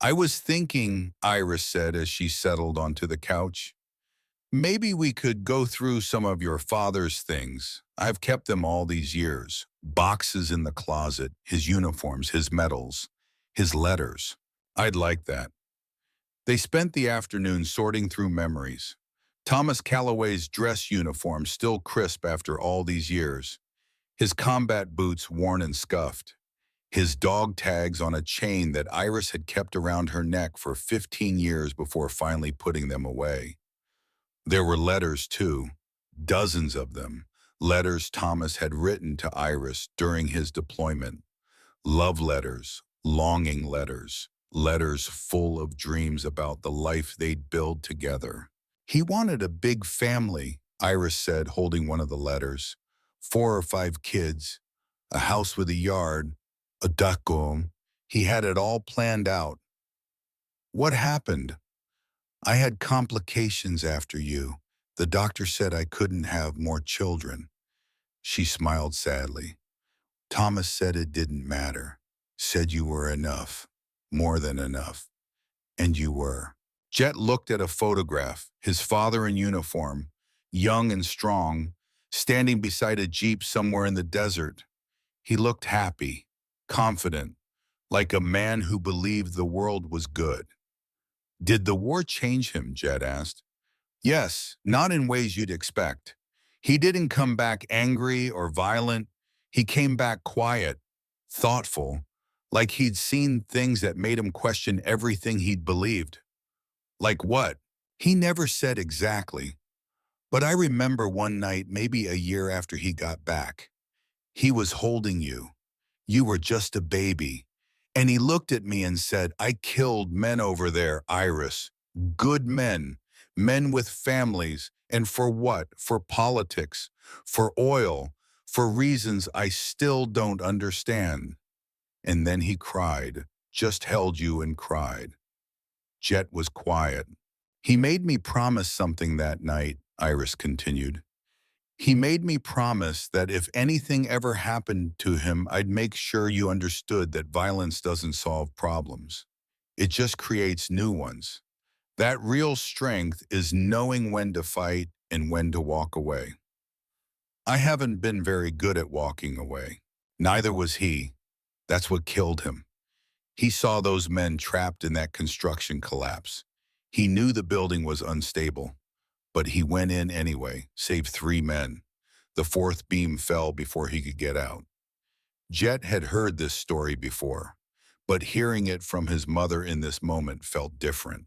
I was thinking, Iris said as she settled onto the couch, maybe we could go through some of your father's things. I've kept them all these years. Boxes in the closet, his uniforms, his medals, his letters. I'd like that. They spent the afternoon sorting through memories. Thomas Calloway's dress uniform still crisp after all these years. His combat boots worn and scuffed. His dog tags on a chain that Iris had kept around her neck for 15 years before finally putting them away. There were letters, too, dozens of them, letters Thomas had written to Iris during his deployment. Love letters, longing letters, letters full of dreams about the life they'd build together. He wanted a big family, Iris said, holding one of the letters. 4 or 5 kids, a house with a yard, a duckgum. He had it all planned out. What happened? I had complications after you. The doctor said I couldn't have more children. She smiled sadly. Thomas said it didn't matter. Said you were enough. More than enough. And you were. Jet looked at a photograph, his father in uniform, young and strong, standing beside a jeep somewhere in the desert. He looked happy, confident, like a man who believed the world was good. Did the war change him? Jet asked. Yes, not in ways you'd expect. He didn't come back angry or violent. He came back quiet, thoughtful, like he'd seen things that made him question everything he'd believed. Like what? He never said exactly. But I remember one night, maybe a year after he got back. He was holding you. You were just a baby. And he looked at me and said, I killed men over there, Iris. Good men. Men with families. And for what? For politics. For oil. For reasons I still don't understand. And then he cried. Just held you and cried. Jet was quiet. He made me promise something that night, Iris continued. He made me promise that if anything ever happened to him, I'd make sure you understood that violence doesn't solve problems. It just creates new ones. That real strength is knowing when to fight and when to walk away. I haven't been very good at walking away. Neither was he. That's what killed him. He saw those men trapped in that construction collapse. He knew the building was unstable, but he went in anyway, saved 3 men. The 4th beam fell before he could get out. Jet had heard this story before, but hearing it from his mother in this moment felt different.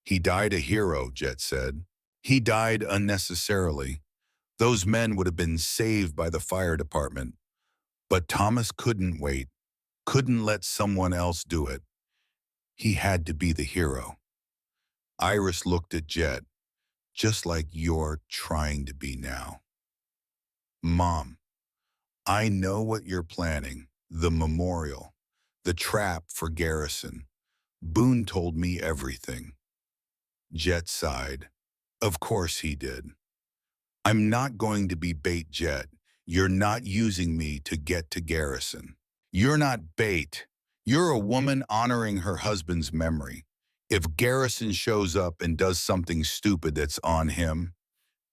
He died a hero, Jet said. He died unnecessarily. Those men would have been saved by the fire department. But Thomas couldn't wait, couldn't let someone else do it. He had to be the hero. Iris looked at Jet, just like you're trying to be now. Mom, I know what you're planning, the memorial, the trap for Garrison. Boone told me everything. Jet sighed. Of course he did. I'm not going to be bait, Jet. You're not using me to get to Garrison. You're not bait. You're a woman honoring her husband's memory. If Garrison shows up and does something stupid, that's on him.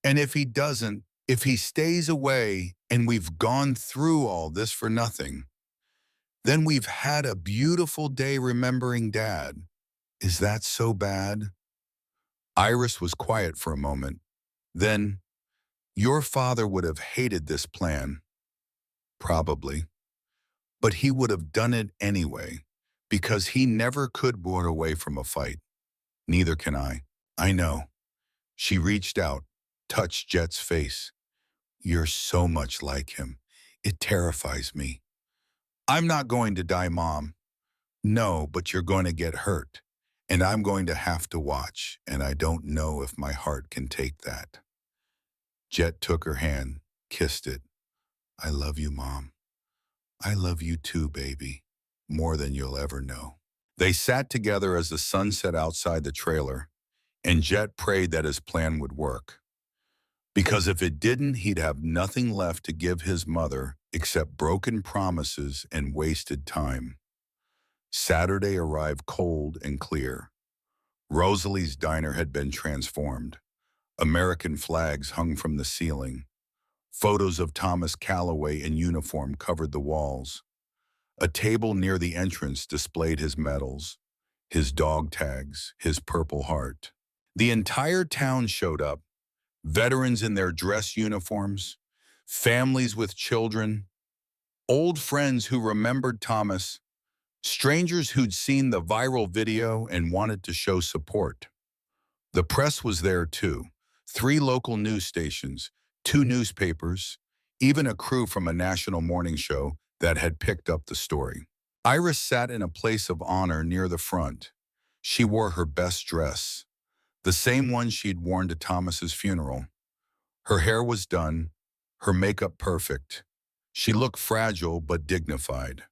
And if he doesn't, if he stays away and we've gone through all this for nothing. Then we've had a beautiful day remembering Dad. Is that so bad? Iris was quiet for a moment. Then, your father would have hated this plan, probably, but he would have done it anyway, because he never could run away from a fight. Neither can I. I know. She reached out, touched Jet's face. You're so much like him. It terrifies me. I'm not going to die, Mom. No, but you're going to get hurt. And I'm going to have to watch, and I don't know if my heart can take that. Jet took her hand, kissed it. I love you, Mom. I love you too, baby. More than you'll ever know. They sat together as the sun set outside the trailer, and Jet prayed that his plan would work. Because if it didn't, he'd have nothing left to give his mother except broken promises and wasted time. Saturday arrived cold and clear. Rosalie's diner had been transformed. American flags hung from the ceiling. Photos of Thomas Calloway in uniform covered the walls. A table near the entrance displayed his medals, his dog tags, his Purple Heart. The entire town showed up, veterans in their dress uniforms, families with children, old friends who remembered Thomas, strangers who'd seen the viral video and wanted to show support. The press was there too. 3 local news stations, 2 newspapers, even a crew from a national morning show that had picked up the story. Iris sat in a place of honor near the front. She wore her best dress, the same one she'd worn to Thomas's funeral. Her hair was done, her makeup perfect. She looked fragile but dignified.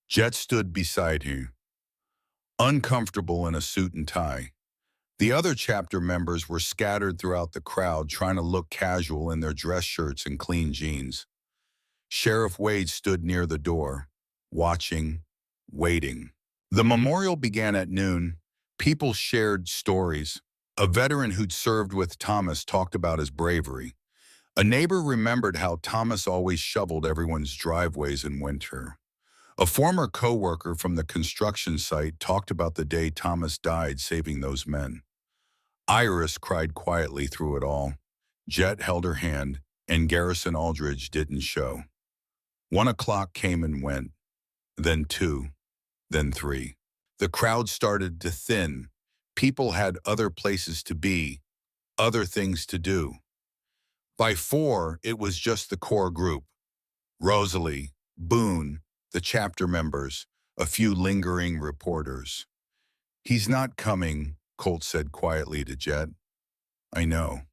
Jet stood beside her, uncomfortable in a suit and tie. The other chapter members were scattered throughout the crowd trying to look casual in their dress shirts and clean jeans. Sheriff Wade stood near the door, watching, waiting. The memorial began at noon. People shared stories. A veteran who'd served with Thomas talked about his bravery. A neighbor remembered how Thomas always shoveled everyone's driveways in winter. A former co-worker from the construction site talked about the day Thomas died saving those men. Iris cried quietly through it all. Jet held her hand, and Garrison Aldridge didn't show. 1 o'clock came and went, then 2, then 3. The crowd started to thin. People had other places to be, other things to do. By 4, it was just the core group. Rosalie, Boone, the chapter members, a few lingering reporters. He's not coming, Colt said quietly to Jet. I know.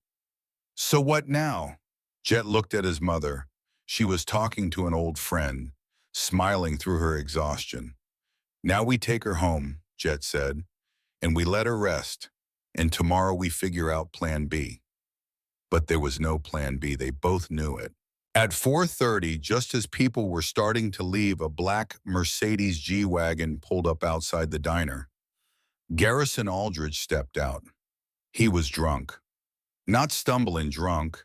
So what now? Jet looked at his mother. She was talking to an old friend, smiling through her exhaustion. Now we take her home, Jet said, and we let her rest, and tomorrow we figure out plan B. But there was no plan B. They both knew it. At 4:30, just as people were starting to leave, a black Mercedes G-Wagon pulled up outside the diner. Garrison Aldridge stepped out. He was drunk. Not stumbling drunk,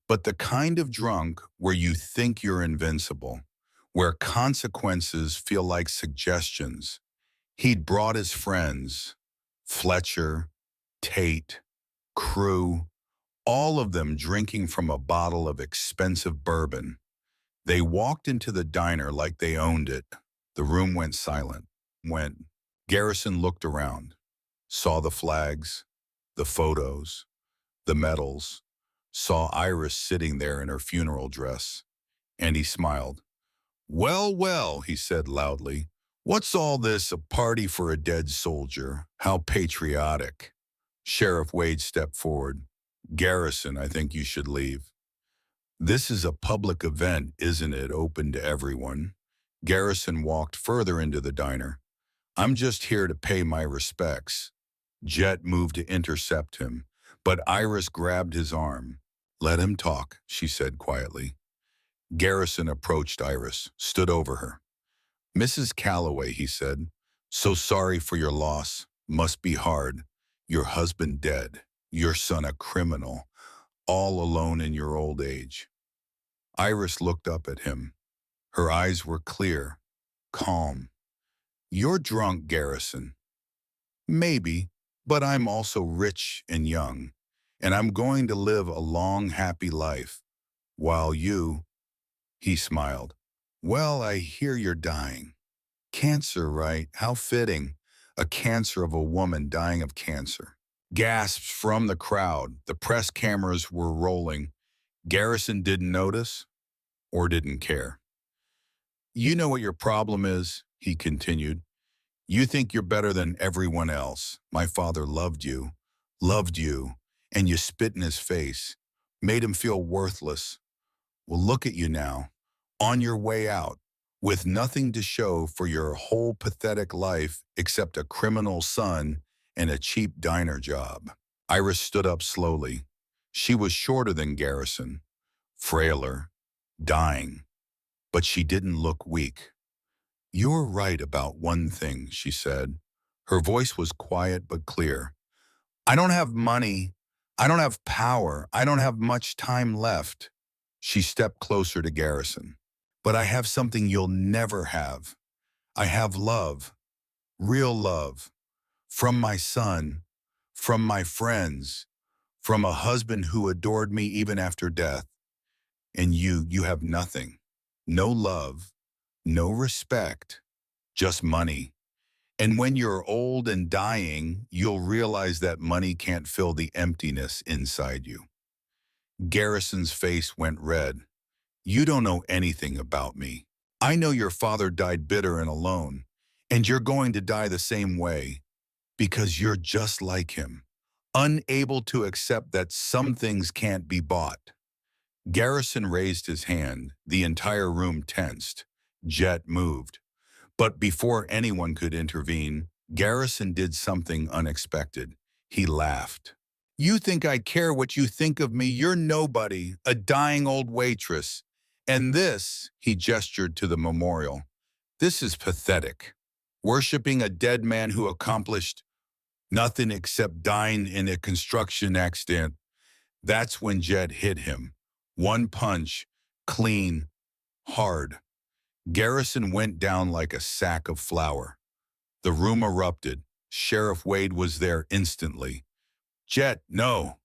but the kind of drunk where you think you're invincible, where consequences feel like suggestions. He'd brought his friends, Fletcher, Tate, Crew, all of them drinking from a bottle of expensive bourbon. They walked into the diner like they owned it. The room went silent. Garrison looked around, saw the flags, the photos, the medals, saw Iris sitting there in her funeral dress, and he smiled. Well, well, he said loudly, what's all this, a party for a dead soldier? How patriotic. Sheriff Wade stepped forward. Garrison, I think you should leave. This is a public event, isn't it, open to everyone? Garrison walked further into the diner. I'm just here to pay my respects. Jet moved to intercept him, but Iris grabbed his arm. Let him talk, she said quietly. Garrison approached Iris, stood over her. Mrs. Calloway, he said, so sorry for your loss. Must be hard. Your husband dead, your son a criminal, all alone in your old age. Iris looked up at him. Her eyes were clear, calm. You're drunk, Garrison. Maybe, but I'm also rich and young, and I'm going to live a long, happy life. While you, he smiled. Well, I hear you're dying. Cancer, right? How fitting. A cancer of a woman dying of cancer. Gasps from the crowd. The press cameras were rolling. Garrison didn't notice or didn't care. You know what your problem is, he continued. You think you're better than everyone else. My father loved you, and you spit in his face, made him feel worthless. Well, look at you now, on your way out, with nothing to show for your whole pathetic life except a criminal son and a cheap diner job. Iris stood up slowly. She was shorter than Garrison, frailer, dying, but she didn't look weak. You're right about one thing, she said. Her voice was quiet but clear. I don't have money. I don't have power. I don't have much time left. She stepped closer to Garrison. But I have something you'll never have. I have love, real love, from my son, from my friends, from a husband who adored me even after death. And you have nothing. No love, no respect, just money. And when you're old and dying, you'll realize that money can't fill the emptiness inside you. Garrison's face went red. You don't know anything about me. I know your father died bitter and alone, and you're going to die the same way because you're just like him, unable to accept that some things can't be bought. Garrison raised his hand. The entire room tensed. Jet moved. But before anyone could intervene, Garrison did something unexpected. He laughed. You think I care what you think of me? You're nobody, a dying old waitress. And this, he gestured to the memorial, this is pathetic. Worshipping a dead man who accomplished nothing except dying in a construction accident. That's when Jet hit him. One punch, clean, hard. Garrison went down like a sack of flour. The room erupted. Sheriff Wade was there instantly. Jet, no.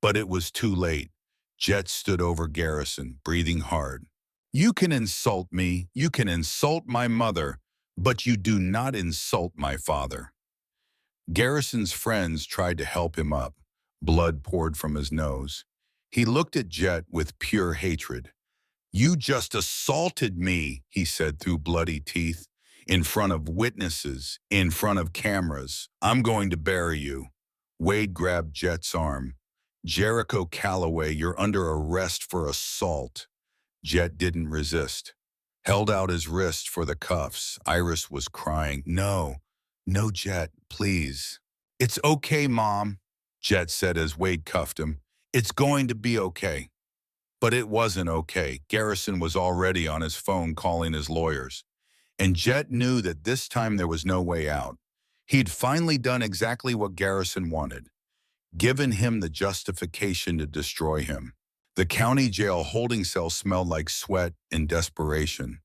But it was too late. Jet stood over Garrison, breathing hard. You can insult me, you can insult my mother, but you do not insult my father. Garrison's friends tried to help him up. Blood poured from his nose. He looked at Jet with pure hatred. You just assaulted me, he said through bloody teeth, in front of witnesses, in front of cameras. I'm going to bury you. Wade grabbed Jet's arm. Jericho Calloway, you're under arrest for assault. Jet didn't resist. Held out his wrist for the cuffs. Iris was crying. No, no, Jet, please. It's okay, Mom, Jet said as Wade cuffed him. It's going to be okay. But it wasn't okay. Garrison was already on his phone calling his lawyers. And Jet knew that this time there was no way out. He'd finally done exactly what Garrison wanted, given him the justification to destroy him. The county jail holding cell smelled like sweat and desperation.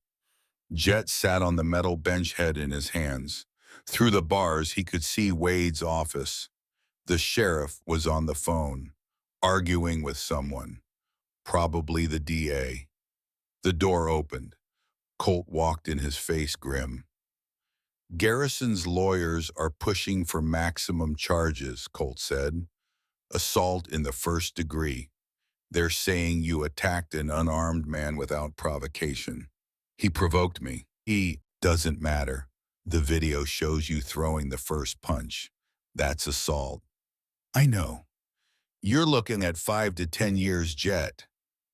Jet sat on the metal bench head in his hands. Through the bars, he could see Wade's office. The sheriff was on the phone, arguing with someone. Probably the DA. The door opened. Colt walked in, his face grim. Garrison's lawyers are pushing for maximum charges, Colt said. Assault in the first degree. They're saying you attacked an unarmed man without provocation. He provoked me. He doesn't matter. The video shows you throwing the first punch. That's assault. I know. You're looking at 5 to 10 years, Jet.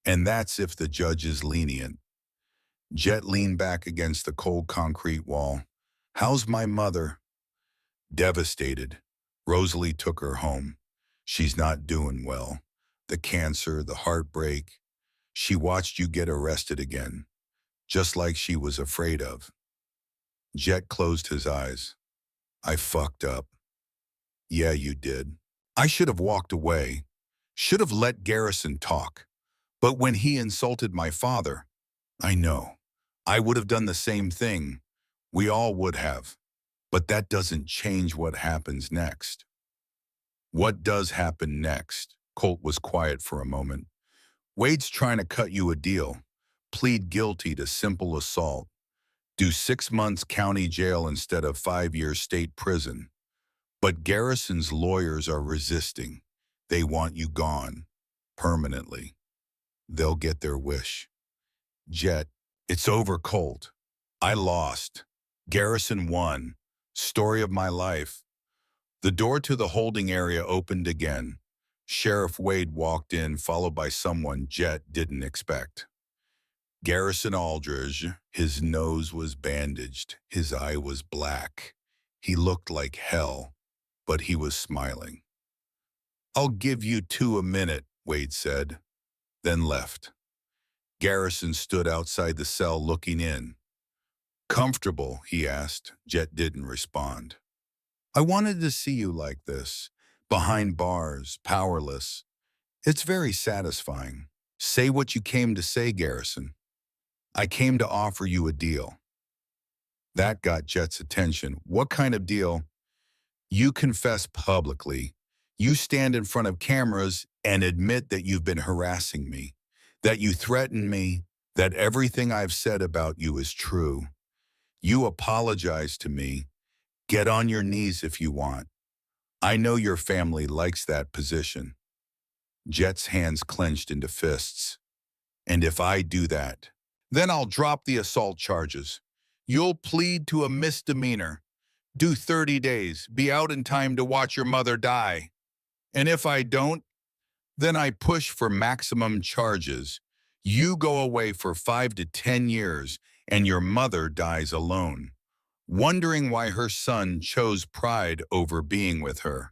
And that's if the judge is lenient. Jet leaned back against the cold concrete wall. How's my mother? Devastated. Rosalie took her home. She's not doing well. The cancer, the heartbreak. She watched you get arrested again, just like she was afraid of. Jet closed his eyes. I fucked up. Yeah, you did. I should have walked away. Should have let Garrison talk. But when he insulted my father, I know. I would have done the same thing. We all would have. But that doesn't change what happens next. What does happen next? Colt was quiet for a moment. Wade's trying to cut you a deal. Plead guilty to simple assault. Do 6 months county jail instead of 5 years state prison. But Garrison's lawyers are resisting. They want you gone. Permanently. They'll get their wish. Jet, it's over, Colt. I lost. Garrison won. Story of my life. The door to the holding area opened again. Sheriff Wade walked in, followed by someone Jet didn't expect. Garrison Aldridge, his nose was bandaged, his eye was black. He looked like hell, but he was smiling. I'll give you 2 a minute, Wade said, then left. Garrison stood outside the cell looking in. Comfortable, he asked. Jet didn't respond. I wanted to see you like this, behind bars, powerless. It's very satisfying. Say what you came to say, Garrison. I came to offer you a deal. That got Jet's attention. What kind of deal? You confess publicly. You stand in front of cameras and admit that you've been harassing me, that you threatened me, that everything I've said about you is true. You apologize to me. Get on your knees if you want. I know your family likes that position. Jet's hands clenched into fists. And if I do that, then I'll drop the assault charges. You'll plead to a misdemeanor. Do 30 days. Be out in time to watch your mother die. And if I don't, then I push for maximum charges. You go away for 5 to 10 years, and your mother dies alone, wondering why her son chose pride over being with her.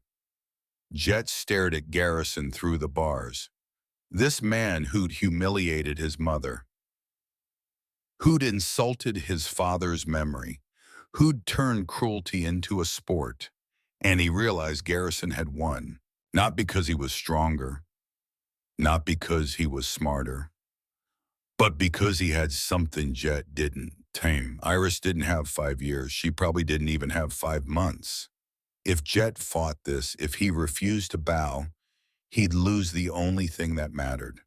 Jet stared at Garrison through the bars. This man who'd humiliated his mother, who'd insulted his father's memory, who'd turned cruelty into a sport. And he realized Garrison had won, not because he was stronger, not because he was smarter, but because he had something Jet didn't. Tame. Iris didn't have 5 years. She probably didn't even have 5 months. If Jet fought this, if he refused to bow, he'd lose the only thing that mattered,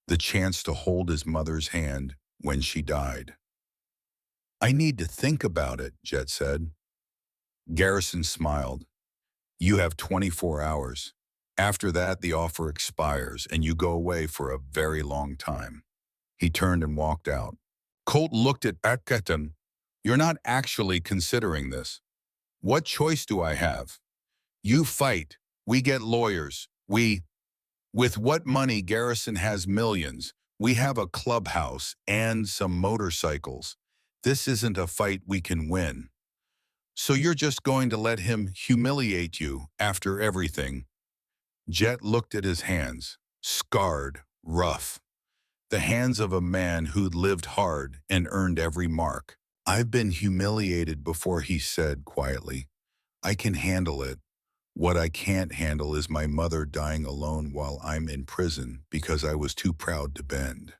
the chance to hold his mother's hand when she died. I need to think about it, Jet said. Garrison smiled. You have 24 hours. After that, the offer expires, and you go away for a very long time. He turned and walked out. Colt looked at Atketon. You're not actually considering this. What choice do I have? You fight. We get lawyers. With what money? Garrison has millions. We have a clubhouse and some motorcycles. This isn't a fight we can win. So you're just going to let him humiliate you after everything? Jet looked at his hands, scarred, rough. The hands of a man who'd lived hard and earned every mark. I've been humiliated before, he said quietly. I can handle it. What I can't handle is my mother dying alone while I'm in prison because I was too proud to bend.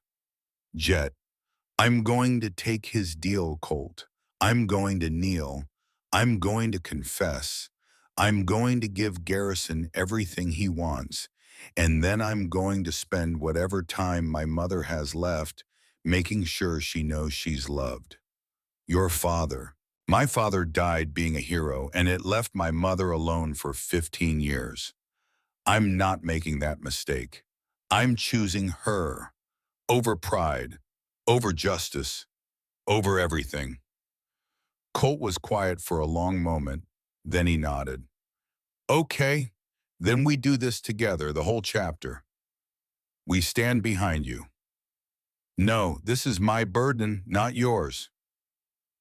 Jet, I'm going to take his deal, Colt. I'm going to kneel. I'm going to confess. I'm going to give Garrison everything he wants. And then I'm going to spend whatever time my mother has left making sure she knows she's loved. Your father. My father died being a hero, and it left my mother alone for 15 years. I'm not making that mistake. I'm choosing her over pride, over justice, over everything. Colt was quiet for a long moment, then he nodded. Okay, then we do this together, the whole chapter. We stand behind you. No, this is my burden, not yours.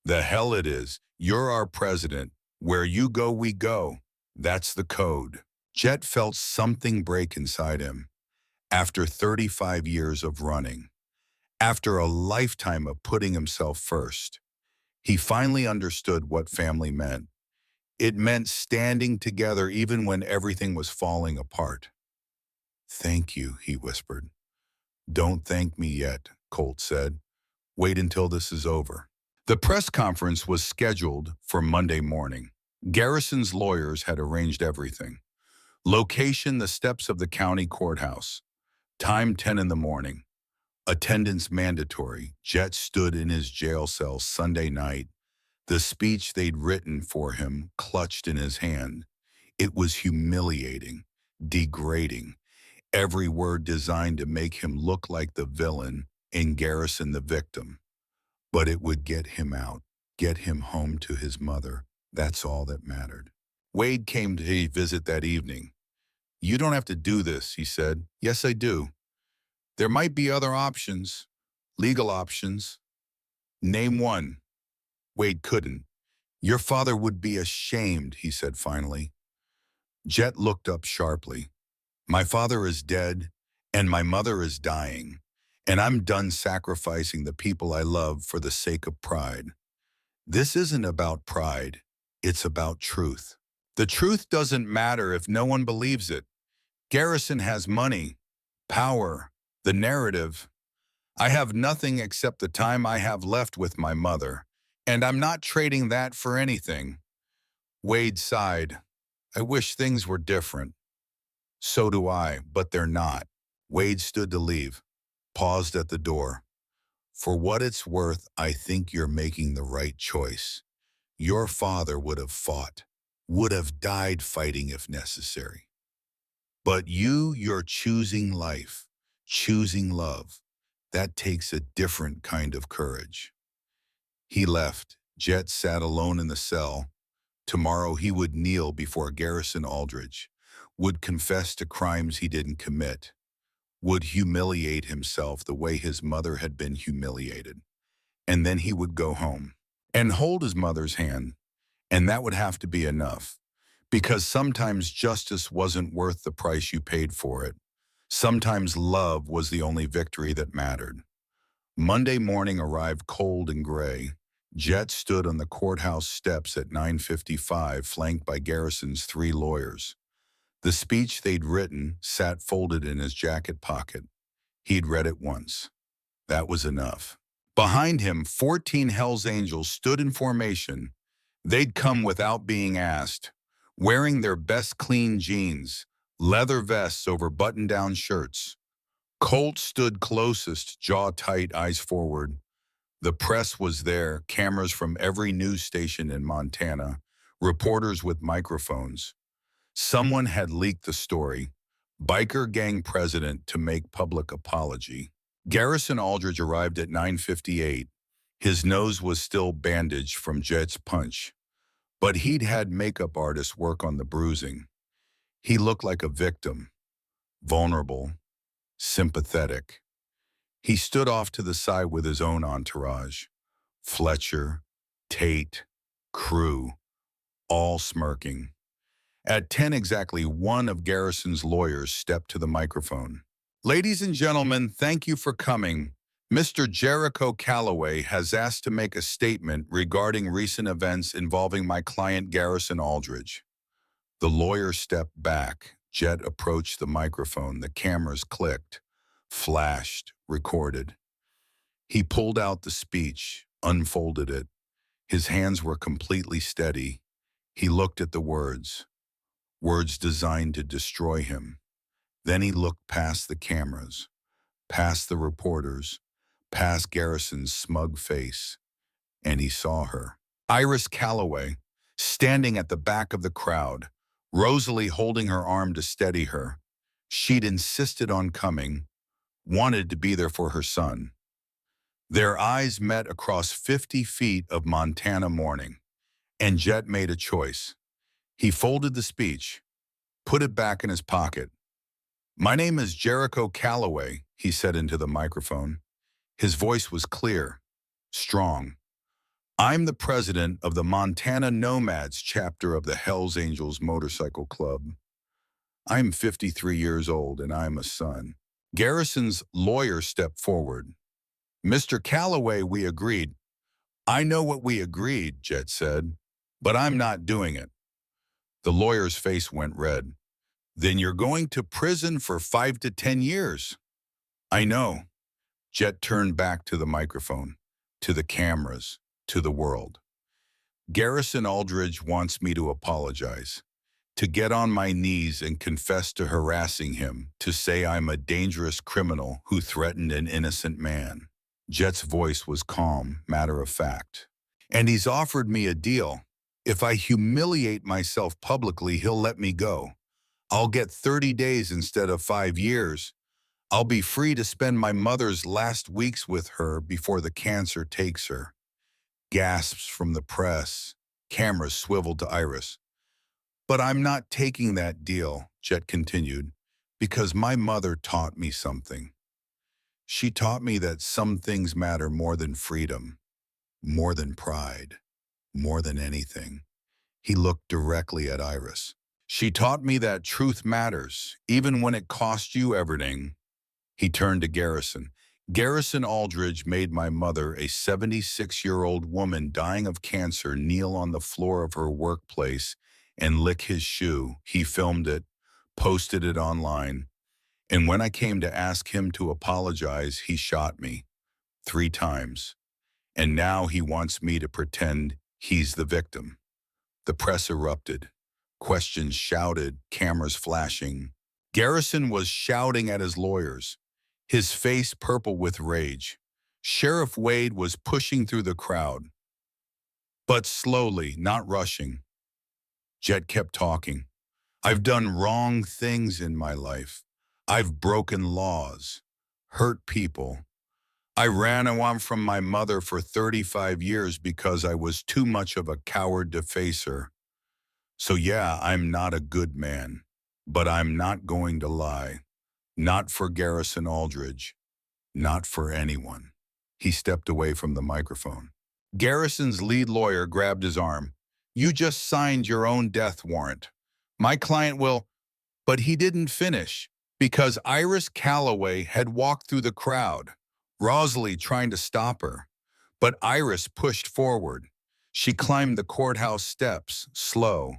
The hell it is. You're our president. Where you go, we go. That's the code. Jet felt something break inside him. After 35 years of running, after a lifetime of putting himself first, he finally understood what family meant. It meant standing together even when everything was falling apart. Thank you, he whispered. Don't thank me yet, Colt said. Wait until this is over. The press conference was scheduled for Monday morning. Garrison's lawyers had arranged everything. Location, the steps of the county courthouse. Time 10 in the morning. Attendance mandatory. Jet stood in his jail cell Sunday night, the speech they'd written for him clutched in his hand. It was humiliating, degrading, every word designed to make him look like the villain and Garrison the victim. But it would get him out, get him home to his mother. That's all that mattered. Wade came to visit that evening. "You don't have to do this," he said. "Yes, I do. There might be other options, legal options." "Name one." Wade couldn't. "Your father would be ashamed," he said finally. Jet looked up sharply. "My father is dead, and my mother is dying, and I'm done sacrificing the people I love for the sake of pride. This isn't about pride. It's about truth. The truth doesn't matter if no one believes it. Garrison has money, power, the narrative. I have nothing except the time I have left with my mother, and I'm not trading that for anything." Wade sighed. "I wish things were different." "So do I, but they're not." Wade stood to leave, paused at the door. "For what it's worth, I think you're making the right choice. Your father would have fought, would have died fighting if necessary. But you're choosing life, choosing love. That takes a different kind of courage." He left. Jet sat alone in the cell. Tomorrow he would kneel before Garrison Aldridge, would confess to crimes he didn't commit, would humiliate himself the way his mother had been humiliated. And then he would go home and hold his mother's hand. And that would have to be enough. Because sometimes justice wasn't worth the price you paid for it. Sometimes love was the only victory that mattered. Monday morning arrived cold and gray. Jet stood on the courthouse steps at 9:55, flanked by Garrison's 3 lawyers. The speech they'd written sat folded in his jacket pocket. He'd read it once. That was enough. Behind him, 14 Hells Angels stood in formation. They'd come without being asked, wearing their best clean jeans, leather vests over button-down shirts. Colt stood closest, jaw tight, eyes forward. The press was there, cameras from every news station in Montana, reporters with microphones. Someone had leaked the story. Biker gang president to make public apology. Garrison Aldridge arrived at 9:58. His nose was still bandaged from Jet's punch, but he'd had makeup artists work on the bruising. He looked like a victim, vulnerable, sympathetic. He stood off to the side with his own entourage. Fletcher, Tate, crew, all smirking. At 10 exactly, one of Garrison's lawyers stepped to the microphone. "Ladies and gentlemen, thank you for coming. Mr. Jericho Calloway has asked to make a statement regarding recent events involving my client Garrison Aldridge." The lawyer stepped back. Jet approached the microphone. The cameras clicked, flashed, recorded. He pulled out the speech, unfolded it. His hands were completely steady. He looked at the words designed to destroy him. Then he looked past the cameras, past the reporters, past Garrison's smug face, and he saw her. Iris Calloway, standing at the back of the crowd, Rosalie holding her arm to steady her. She'd insisted on coming, wanted to be there for her son. Their eyes met across 50 feet of Montana morning, and Jet made a choice. He folded the speech, put it back in his pocket. "My name is Jericho Calloway," he said into the microphone. His voice was clear, strong. "I'm the president of the Montana Nomads chapter of the Hells Angels Motorcycle Club. I'm 53 years old and I'm a son." Garrison's lawyer stepped forward. "Mr. Calloway, we agreed." "I know what we agreed," Jet said, "but I'm not doing it." The lawyer's face went red. "Then you're going to prison for 5 to 10 years. "I know." Jet turned back to the microphone, to the cameras. to the world. Garrison Aldridge wants me to apologize, to get on my knees and confess to harassing him, to say I'm a dangerous criminal who threatened an innocent man. Jet's voice was calm, matter of fact. And he's offered me a deal. If I humiliate myself publicly, he'll let me go. I'll get 30 days instead of 5 years. I'll be free to spend my mother's last weeks with her before the cancer takes her. Gasps from the press. Cameras swiveled to Iris. But I'm not taking that deal, Jet continued, because my mother taught me something. She taught me that some things matter more than freedom, more than pride, more than anything. He looked directly at Iris. She taught me that truth matters, even when it costs you everything. He turned to Garrison. Garrison Aldridge made my mother, a 76-year-old woman dying of cancer, kneel on the floor of her workplace and lick his shoe. He filmed it, posted it online, and when I came to ask him to apologize, he shot me 3 times. And now he wants me to pretend he's the victim. The press erupted. Questions shouted, cameras flashing. Garrison was shouting at his lawyers, his face purple with rage. Sheriff Wade was pushing through the crowd, but slowly, not rushing. Jet kept talking. I've done wrong things in my life. I've broken laws, hurt people. I ran away from my mother for 35 years because I was too much of a coward to face her. So yeah, I'm not a good man, but I'm not going to lie. Not for Garrison Aldridge. Not for anyone. He stepped away from the microphone. Garrison's lead lawyer grabbed his arm. You just signed your own death warrant. My client will... But he didn't finish, because Iris Calloway had walked through the crowd, Rosalie trying to stop her. But Iris pushed forward. She climbed the courthouse steps, slow,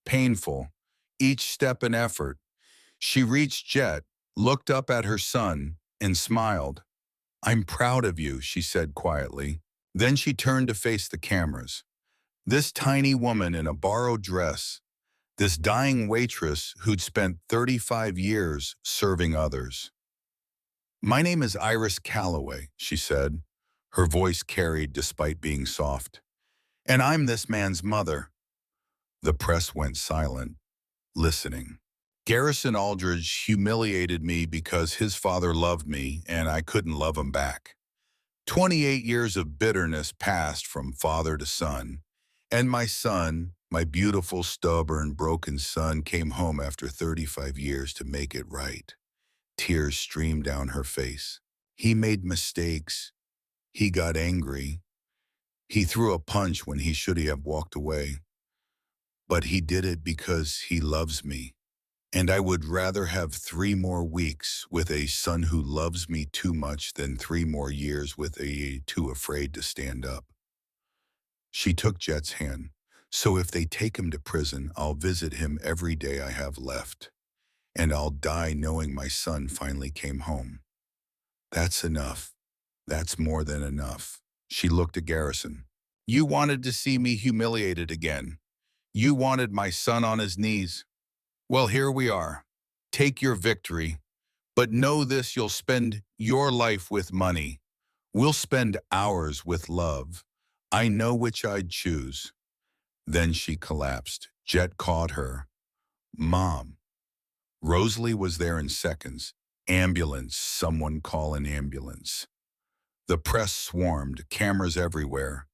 painful, each step an effort. She reached Jet, looked up at her son, and smiled. I'm proud of you, she said quietly. Then she turned to face the cameras. This tiny woman in a borrowed dress, this dying waitress who'd spent 35 years serving others. My name is Iris Calloway, she said, her voice carried despite being soft. And I'm this man's mother. The press went silent, listening. Garrison Aldridge humiliated me because his father loved me and I couldn't love him back. 28 years of bitterness passed from father to son, and my son, my beautiful, stubborn, broken son, came home after 35 years to make it right. Tears streamed down her face. He made mistakes. He got angry. He threw a punch when he should have walked away. But he did it because he loves me. And I would rather have 3 more weeks with a son who loves me too much than 3 more years with a too afraid to stand up. She took Jet's hand. So if they take him to prison, I'll visit him every day I have left. And I'll die knowing my son finally came home. That's enough. That's more than enough. She looked at Garrison. You wanted to see me humiliated again. You wanted my son on his knees. Well, here we are. Take your victory. But know this, you'll spend your life with money. We'll spend ours with love. I know which I'd choose. Then she collapsed. Jet caught her. Mom. Rosalie was there in seconds. Ambulance, someone call an ambulance. The press swarmed, cameras everywhere.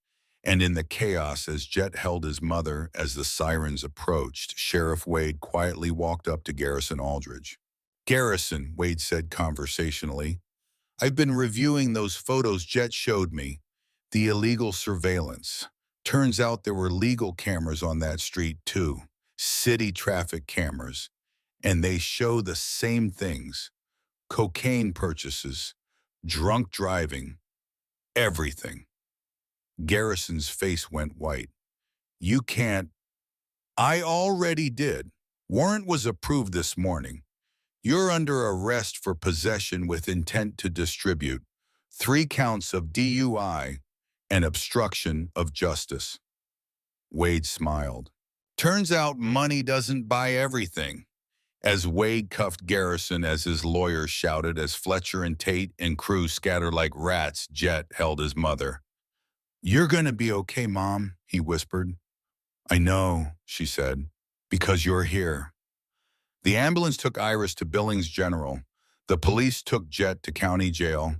And in the chaos, as Jet held his mother as the sirens approached, Sheriff Wade quietly walked up to Garrison Aldridge. Garrison, Wade said conversationally, I've been reviewing those photos Jet showed me. The illegal surveillance. Turns out there were legal cameras on that street too. City traffic cameras. And they show the same things. Cocaine purchases, drunk driving, everything. Garrison's face went white. You can't. I already did. Warrant was approved this morning. You're under arrest for possession with intent to distribute, 3 counts of DUI, and obstruction of justice. Wade smiled. Turns out money doesn't buy everything. As Wade cuffed Garrison as his lawyers shouted as Fletcher and Tate and crew scattered like rats, Jet held his mother. You're gonna be okay, Mom, he whispered. I know, she said, because you're here. The ambulance took Iris to Billings General. The police took Jet to county jail.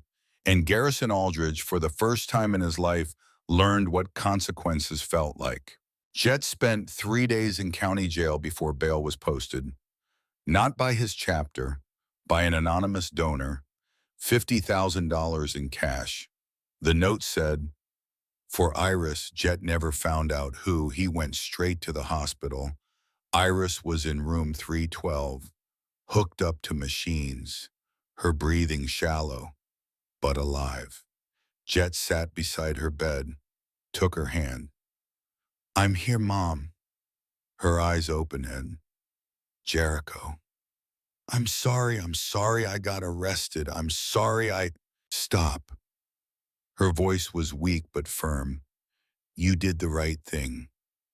And Garrison Aldridge, for the first time in his life, learned what consequences felt like. Jet spent 3 days in county jail before bail was posted. Not by his chapter, by an anonymous donor, $50,000 in cash. The note said, for Iris, Jet never found out who. He went straight to the hospital. Iris was in room 312, hooked up to machines, her breathing shallow, but alive. Jet sat beside her bed, took her hand. I'm here, Mom. Her eyes open and, Jericho. I'm sorry I got arrested. I'm sorry I... Stop. Her voice was weak but firm. You did the right thing.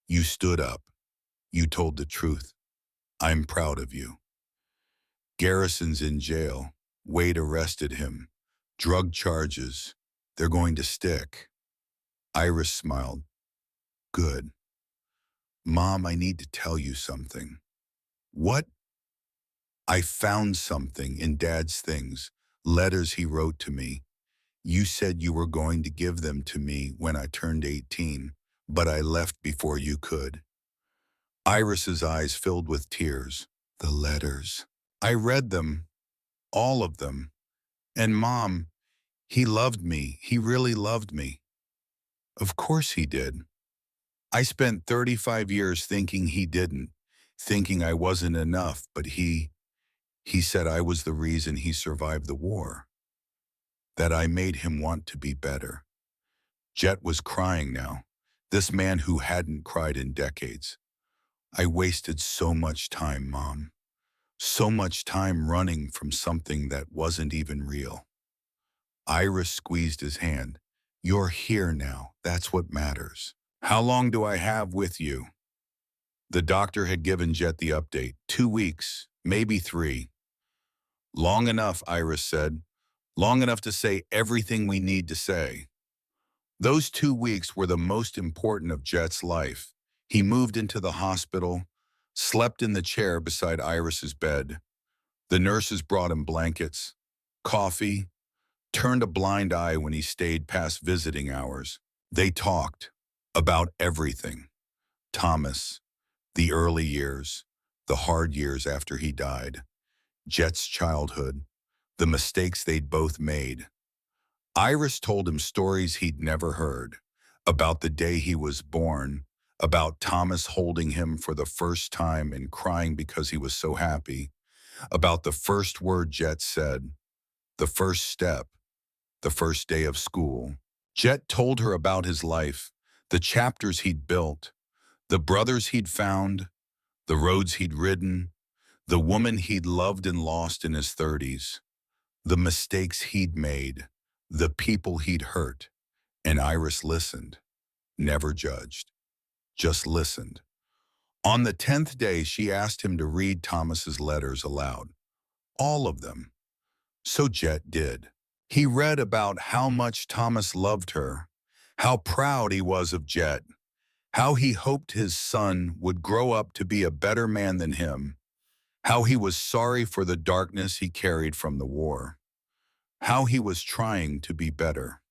You stood up. You told the truth. I'm proud of you. Garrison's in jail. Wade arrested him. Drug charges. They're going to stick. Iris smiled. Good. Mom, I need to tell you something. What? I found something in Dad's things, letters he wrote to me. You said you were going to give them to me when I turned 18, but I left before you could. Iris's eyes filled with tears. The letters. I read them, all of them. And Mom, he loved me. He really loved me. Of course he did. I spent 35 years thinking he didn't, thinking I wasn't enough, but he said I was the reason he survived the war, that I made him want to be better. Jet was crying now, this man who hadn't cried in decades. I wasted so much time, Mom. So much time running from something that wasn't even real. Iris squeezed his hand. You're here now. That's what matters. How long do I have with you? The doctor had given Jet the update. 2 weeks, maybe 3. Long enough, Iris said. Long enough to say everything we need to say. Those 2 weeks were the most important of Jet's life. He moved into the hospital, slept in the chair beside Iris's bed. The nurses brought him blankets, coffee, turned a blind eye when he stayed past visiting hours. They talked about everything. Thomas, the early years, the hard years after he died, Jet's childhood, the mistakes they'd both made. Iris told him stories he'd never heard, about the day he was born, about Thomas holding him for the first time and crying because he was so happy, about the first word Jet said, the first step, the first day of school. Jet told her about his life, the chapters he'd built, the brothers he'd found, the roads he'd ridden, the woman he'd loved and lost in his 30s, the mistakes he'd made, the people he'd hurt. And Iris listened, never judged, just listened. On the 10th day, she asked him to read Thomas's letters aloud, all of them. So Jet did. He read about how much Thomas loved her, how proud he was of Jet, how he hoped his son would grow up to be a better man than him, how he was sorry for the darkness he carried from the war, how he was trying to be better.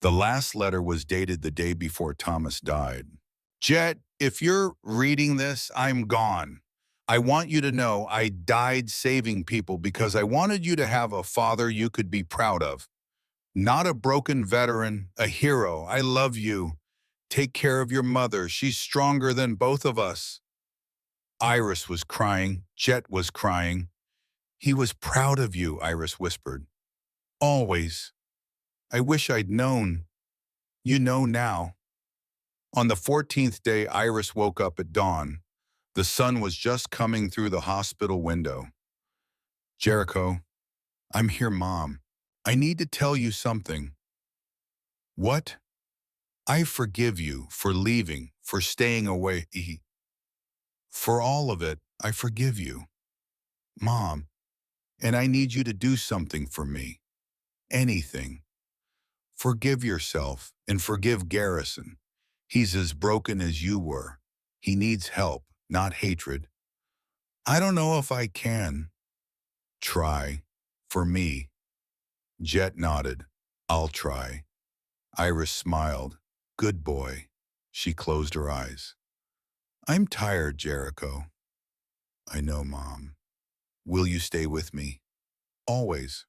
The last letter was dated the day before Thomas died. Jet, if you're reading this, I'm gone. I want you to know I died saving people because I wanted you to have a father you could be proud of. Not a broken veteran, a hero. I love you. Take care of your mother. She's stronger than both of us. Iris was crying. Jet was crying. He was proud of you, Iris whispered. Always. I wish I'd known. You know now. On the 14th day, Iris woke up at dawn. The sun was just coming through the hospital window. Jericho, I'm here, Mom. I need to tell you something. What? I forgive you for leaving, for staying away. For all of it, I forgive you, Mom. And I need you to do something for me. Anything. Forgive yourself and forgive Garrison. He's as broken as you were. He needs help, not hatred. I don't know if I can. Try. For me. Jet nodded. I'll try. Iris smiled. Good boy. She closed her eyes. I'm tired, Jericho. I know, Mom. Will you stay with me? Always.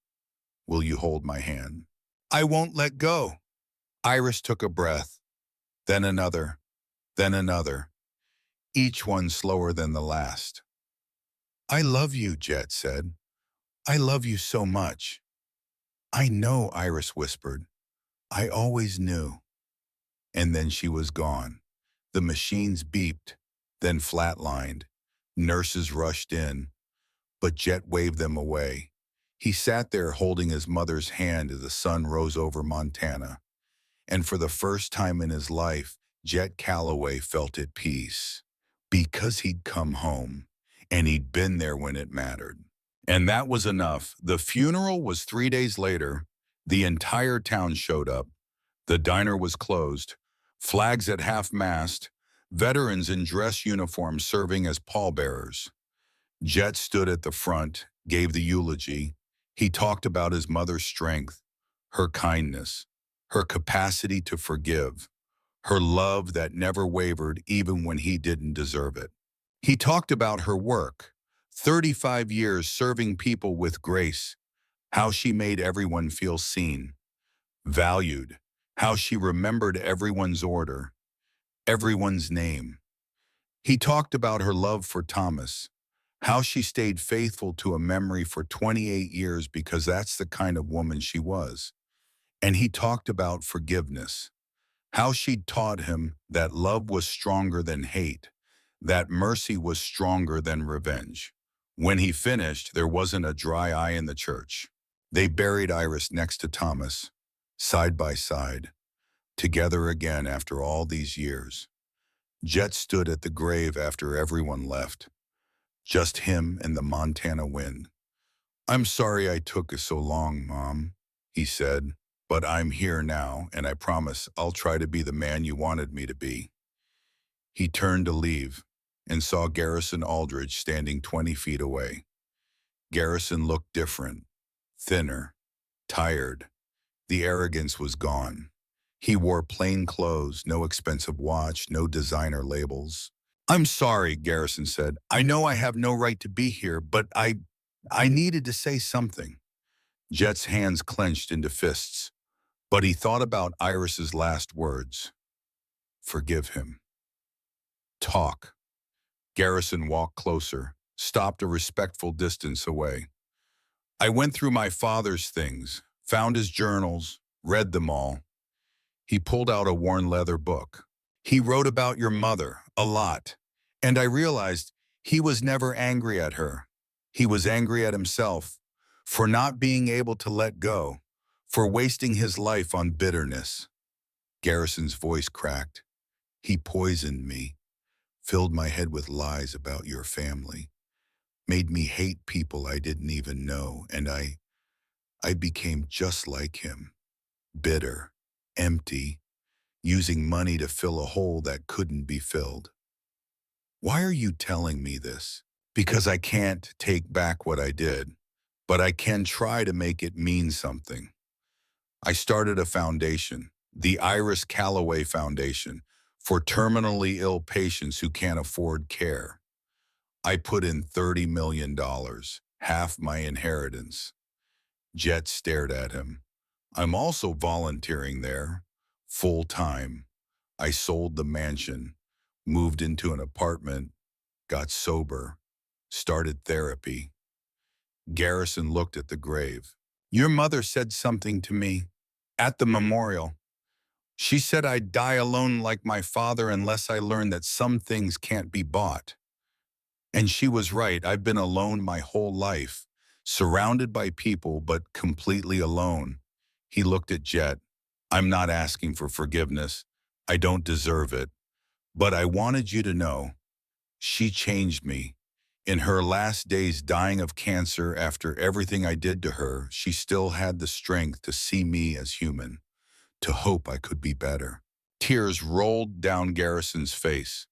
Will you hold my hand? I won't let go. Iris took a breath, then another, then another, each one slower than the last. I love you, Jet said. I love you so much. I know, Iris whispered. I always knew. And then she was gone. The machines beeped, then flatlined. Nurses rushed in, but Jet waved them away. He sat there holding his mother's hand as the sun rose over Montana. And for the first time in his life, Jet Calloway felt at peace. Because he'd come home, and he'd been there when it mattered. And that was enough. The funeral was 3 days later. The entire town showed up. The diner was closed. Flags at half-mast. Veterans in dress uniforms serving as pallbearers. Jet stood at the front, gave the eulogy. He talked about his mother's strength, her kindness, her capacity to forgive, her love that never wavered even when he didn't deserve it. He talked about her work, 35 years serving people with grace, how she made everyone feel seen, valued, how she remembered everyone's order, everyone's name. He talked about her love for Thomas, how she stayed faithful to a memory for 28 years because that's the kind of woman she was. And he talked about forgiveness, how she'd taught him that love was stronger than hate, that mercy was stronger than revenge. When he finished, there wasn't a dry eye in the church. They buried Iris next to Thomas, side by side, together again after all these years. Jet stood at the grave after everyone left, just him and the Montana wind. I'm sorry I took so long, Mom, he said, but I'm here now, and I promise I'll try to be the man you wanted me to be. He turned to leave and saw Garrison Aldridge standing 20 feet away. Garrison looked different, thinner, tired. The arrogance was gone. He wore plain clothes, no expensive watch, no designer labels. I'm sorry, Garrison said. I know I have no right to be here, but I needed to say something. Jet's hands clenched into fists, but he thought about Iris's last words. Forgive him. Talk. Garrison walked closer, stopped a respectful distance away. I went through my father's things, found his journals, read them all. He pulled out a worn leather book. He wrote about your mother, a lot, and I realized he was never angry at her. He was angry at himself for not being able to let go, for wasting his life on bitterness. Garrison's voice cracked. He poisoned me, filled my head with lies about your family, made me hate people I didn't even know, and I became just like him, bitter, empty, using money to fill a hole that couldn't be filled. Why are you telling me this? Because I can't take back what I did, but I can try to make it mean something. I started a foundation, the Iris Calloway Foundation, for terminally ill patients who can't afford care. I put in $30 million, half my inheritance. Jet stared at him. I'm also volunteering there, full time. I sold the mansion, moved into an apartment, got sober, started therapy. Garrison looked at the grave. Your mother said something to me at the memorial. She said I'd die alone like my father unless I learned that some things can't be bought. And she was right. I've been alone my whole life, surrounded by people, but completely alone. He looked at Jet. I'm not asking for forgiveness, I don't deserve it, but I wanted you to know she changed me. In her last days dying of cancer after everything I did to her, she still had the strength to see me as human, to hope I could be better. Tears rolled down Garrison's face.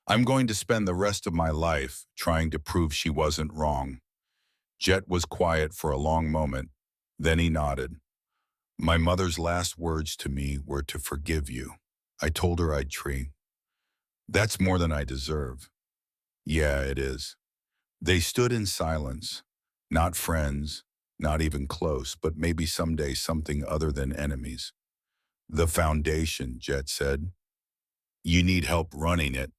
I'm going to spend the rest of my life trying to prove she wasn't wrong. Jet was quiet for a long moment. Then he nodded. My mother's last words to me were to forgive you. I told her I'd treat. That's more than I deserve. Yeah, it is. They stood in silence, not friends, not even close, but maybe someday something other than enemies. The foundation, Jet said. You need help running it.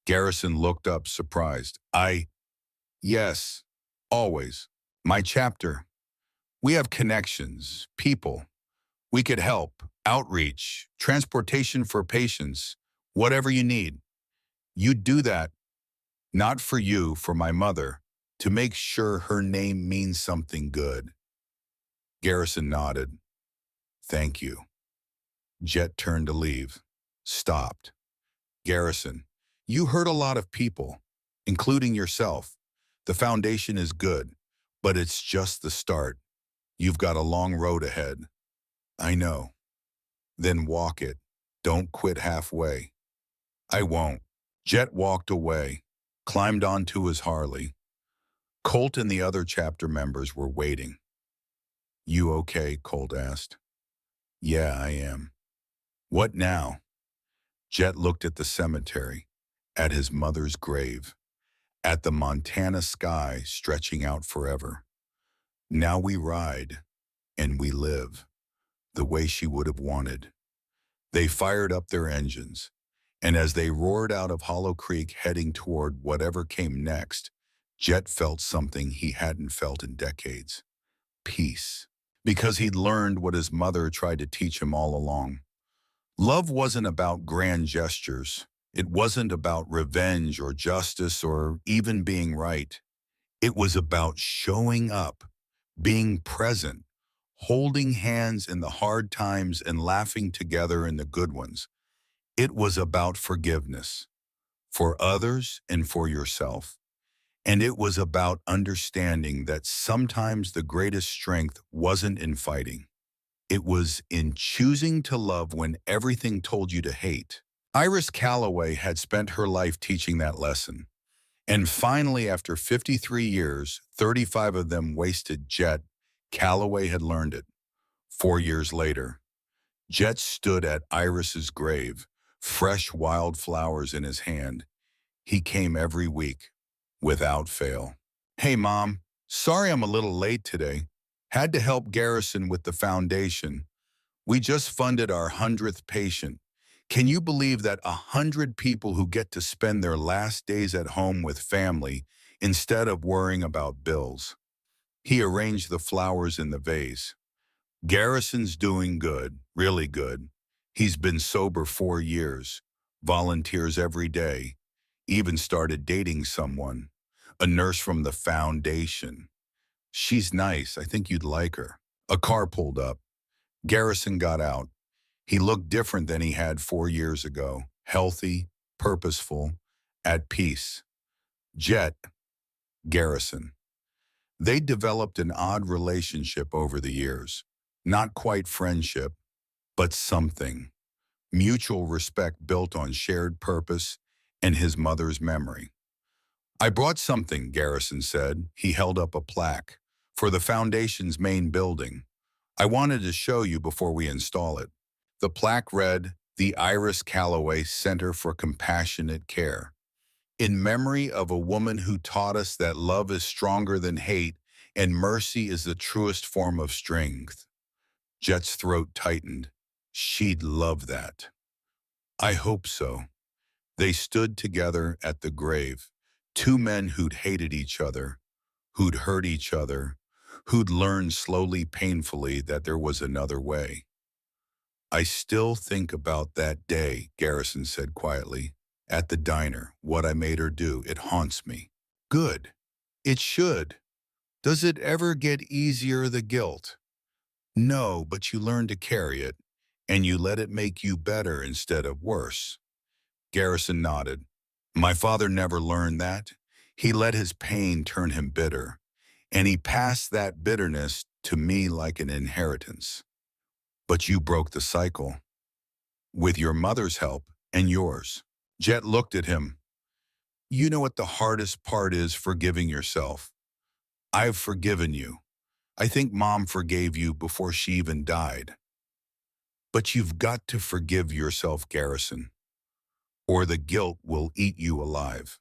Garrison looked up, surprised. Yes, always. My chapter. We have connections, people. We could help, outreach, transportation for patients, whatever you need. You do that, not for you, for my mother, to make sure her name means something good. Garrison nodded. Thank you. Jet turned to leave. Stopped. Garrison, you hurt a lot of people, including yourself. The foundation is good, but it's just the start. You've got a long road ahead. I know. Then walk it. Don't quit halfway. I won't. Jet walked away, climbed onto his Harley. Colt and the other chapter members were waiting. You okay? Colt asked. Yeah, I am. What now? Jet looked at the cemetery, at his mother's grave, at the Montana sky stretching out forever. Now we ride, and we live, the way she would have wanted. They fired up their engines, and as they roared out of Hollow Creek heading toward whatever came next, Jet felt something he hadn't felt in decades. Peace. Because he'd learned what his mother tried to teach him all along. Love wasn't about grand gestures. It wasn't about revenge or justice or even being right. It was about showing up, being present, holding hands in the hard times and laughing together in the good ones. It was about forgiveness, for others and for yourself. And it was about understanding that sometimes the greatest strength wasn't in fighting. It was in choosing to love when everything told you to hate. Iris Calloway had spent her life teaching that lesson. And finally, after 53 years, 35 of them wasted, Jet, Calloway had learned it. 4 years later, Jet stood at Iris's grave, fresh wildflowers in his hand. He came every week, without fail. Hey, Mom, sorry I'm a little late today. Had to help Garrison with the foundation. We just funded our 100th patient. Can you believe that 100 people who get to spend their last days at home with family instead of worrying about bills? He arranged the flowers in the vase. Garrison's doing good, really good. He's been sober 4 years, volunteers every day, even started dating someone, a nurse from the foundation. She's nice, I think you'd like her. A car pulled up. Garrison got out. He looked different than he had 4 years ago, healthy, purposeful, at peace. Jet, Garrison. They developed an odd relationship over the years. Not quite friendship, but something. Mutual respect built on shared purpose and his mother's memory. I brought something, Garrison said. He held up a plaque. For the foundation's main building. I wanted to show you before we install it. The plaque read, the Iris Calloway Center for Compassionate Care. In memory of a woman who taught us that love is stronger than hate and mercy is the truest form of strength. Jet's throat tightened. She'd love that. I hope so. They stood together at the grave, two men who'd hated each other, who'd hurt each other, who'd learned slowly, painfully that there was another way. I still think about that day, Garrison said quietly, at the diner, what I made her do. It haunts me. Good. It should. Does it ever get easier, the guilt? No, but you learn to carry it. And you let it make you better instead of worse. Garrison nodded. My father never learned that. He let his pain turn him bitter, and he passed that bitterness to me like an inheritance. But you broke the cycle, with your mother's help and yours. Jet looked at him. You know what the hardest part is? Forgiving yourself. I've forgiven you. I think Mom forgave you before she even died. But you've got to forgive yourself, Garrison, or the guilt will eat you alive.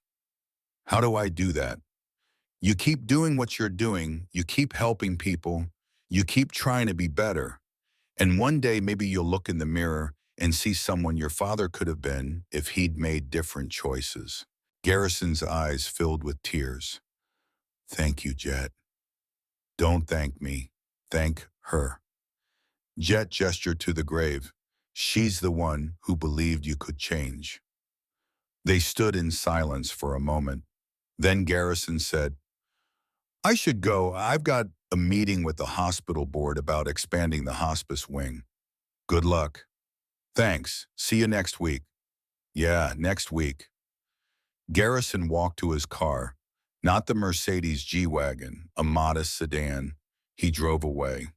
How do I do that? You keep doing what you're doing, you keep helping people, you keep trying to be better, and one day maybe you'll look in the mirror and see someone your father could have been if he'd made different choices. Garrison's eyes filled with tears. Thank you, Jet. Don't thank me. Thank her. Jet gestured to the grave. She's the one who believed you could change. They stood in silence for a moment. Then Garrison said, I should go. I've got a meeting with the hospital board about expanding the hospice wing. Good luck. Thanks. See you next week. Yeah, next week. Garrison walked to his car, not the Mercedes G-Wagon, a modest sedan. He drove away.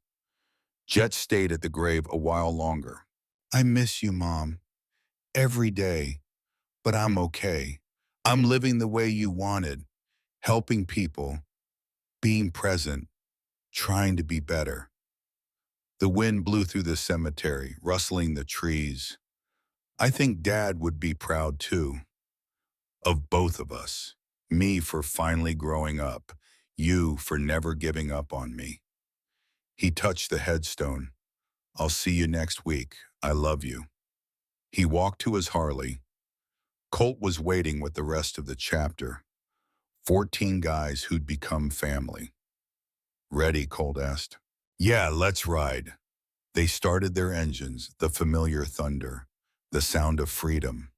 Jet stayed at the grave a while longer. I miss you, Mom, every day, but I'm okay. I'm living the way you wanted, helping people, being present, trying to be better. The wind blew through the cemetery, rustling the trees. I think Dad would be proud too, of both of us. Me for finally growing up, you for never giving up on me. He touched the headstone. I'll see you next week. I love you. He walked to his Harley. Colt was waiting with the rest of the chapter. 14 guys who'd become family. Ready, Colt asked. Yeah, let's ride. They started their engines, the familiar thunder, the sound of freedom.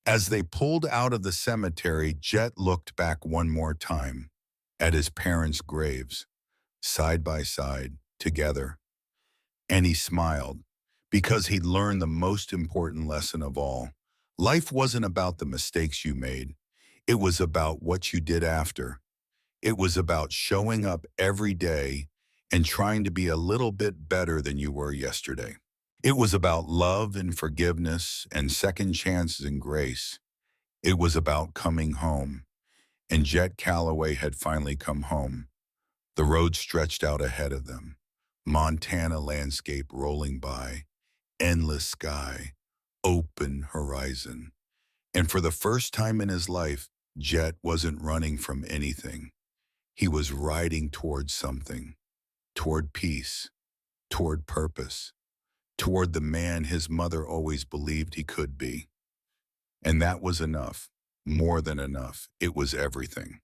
As they pulled out of the cemetery, Jet looked back one more time at his parents' graves, side by side, together. And he smiled, because he'd learned the most important lesson of all. Life wasn't about the mistakes you made. It was about what you did after. It was about showing up every day and trying to be a little bit better than you were yesterday. It was about love and forgiveness and second chances and grace. It was about coming home. And Jet Calloway had finally come home. The road stretched out ahead of them. Montana landscape rolling by, endless sky, open horizon. And for the first time in his life, Jet wasn't running from anything. He was riding toward something, toward peace, toward purpose, toward the man his mother always believed he could be. And that was enough, more than enough. It was everything.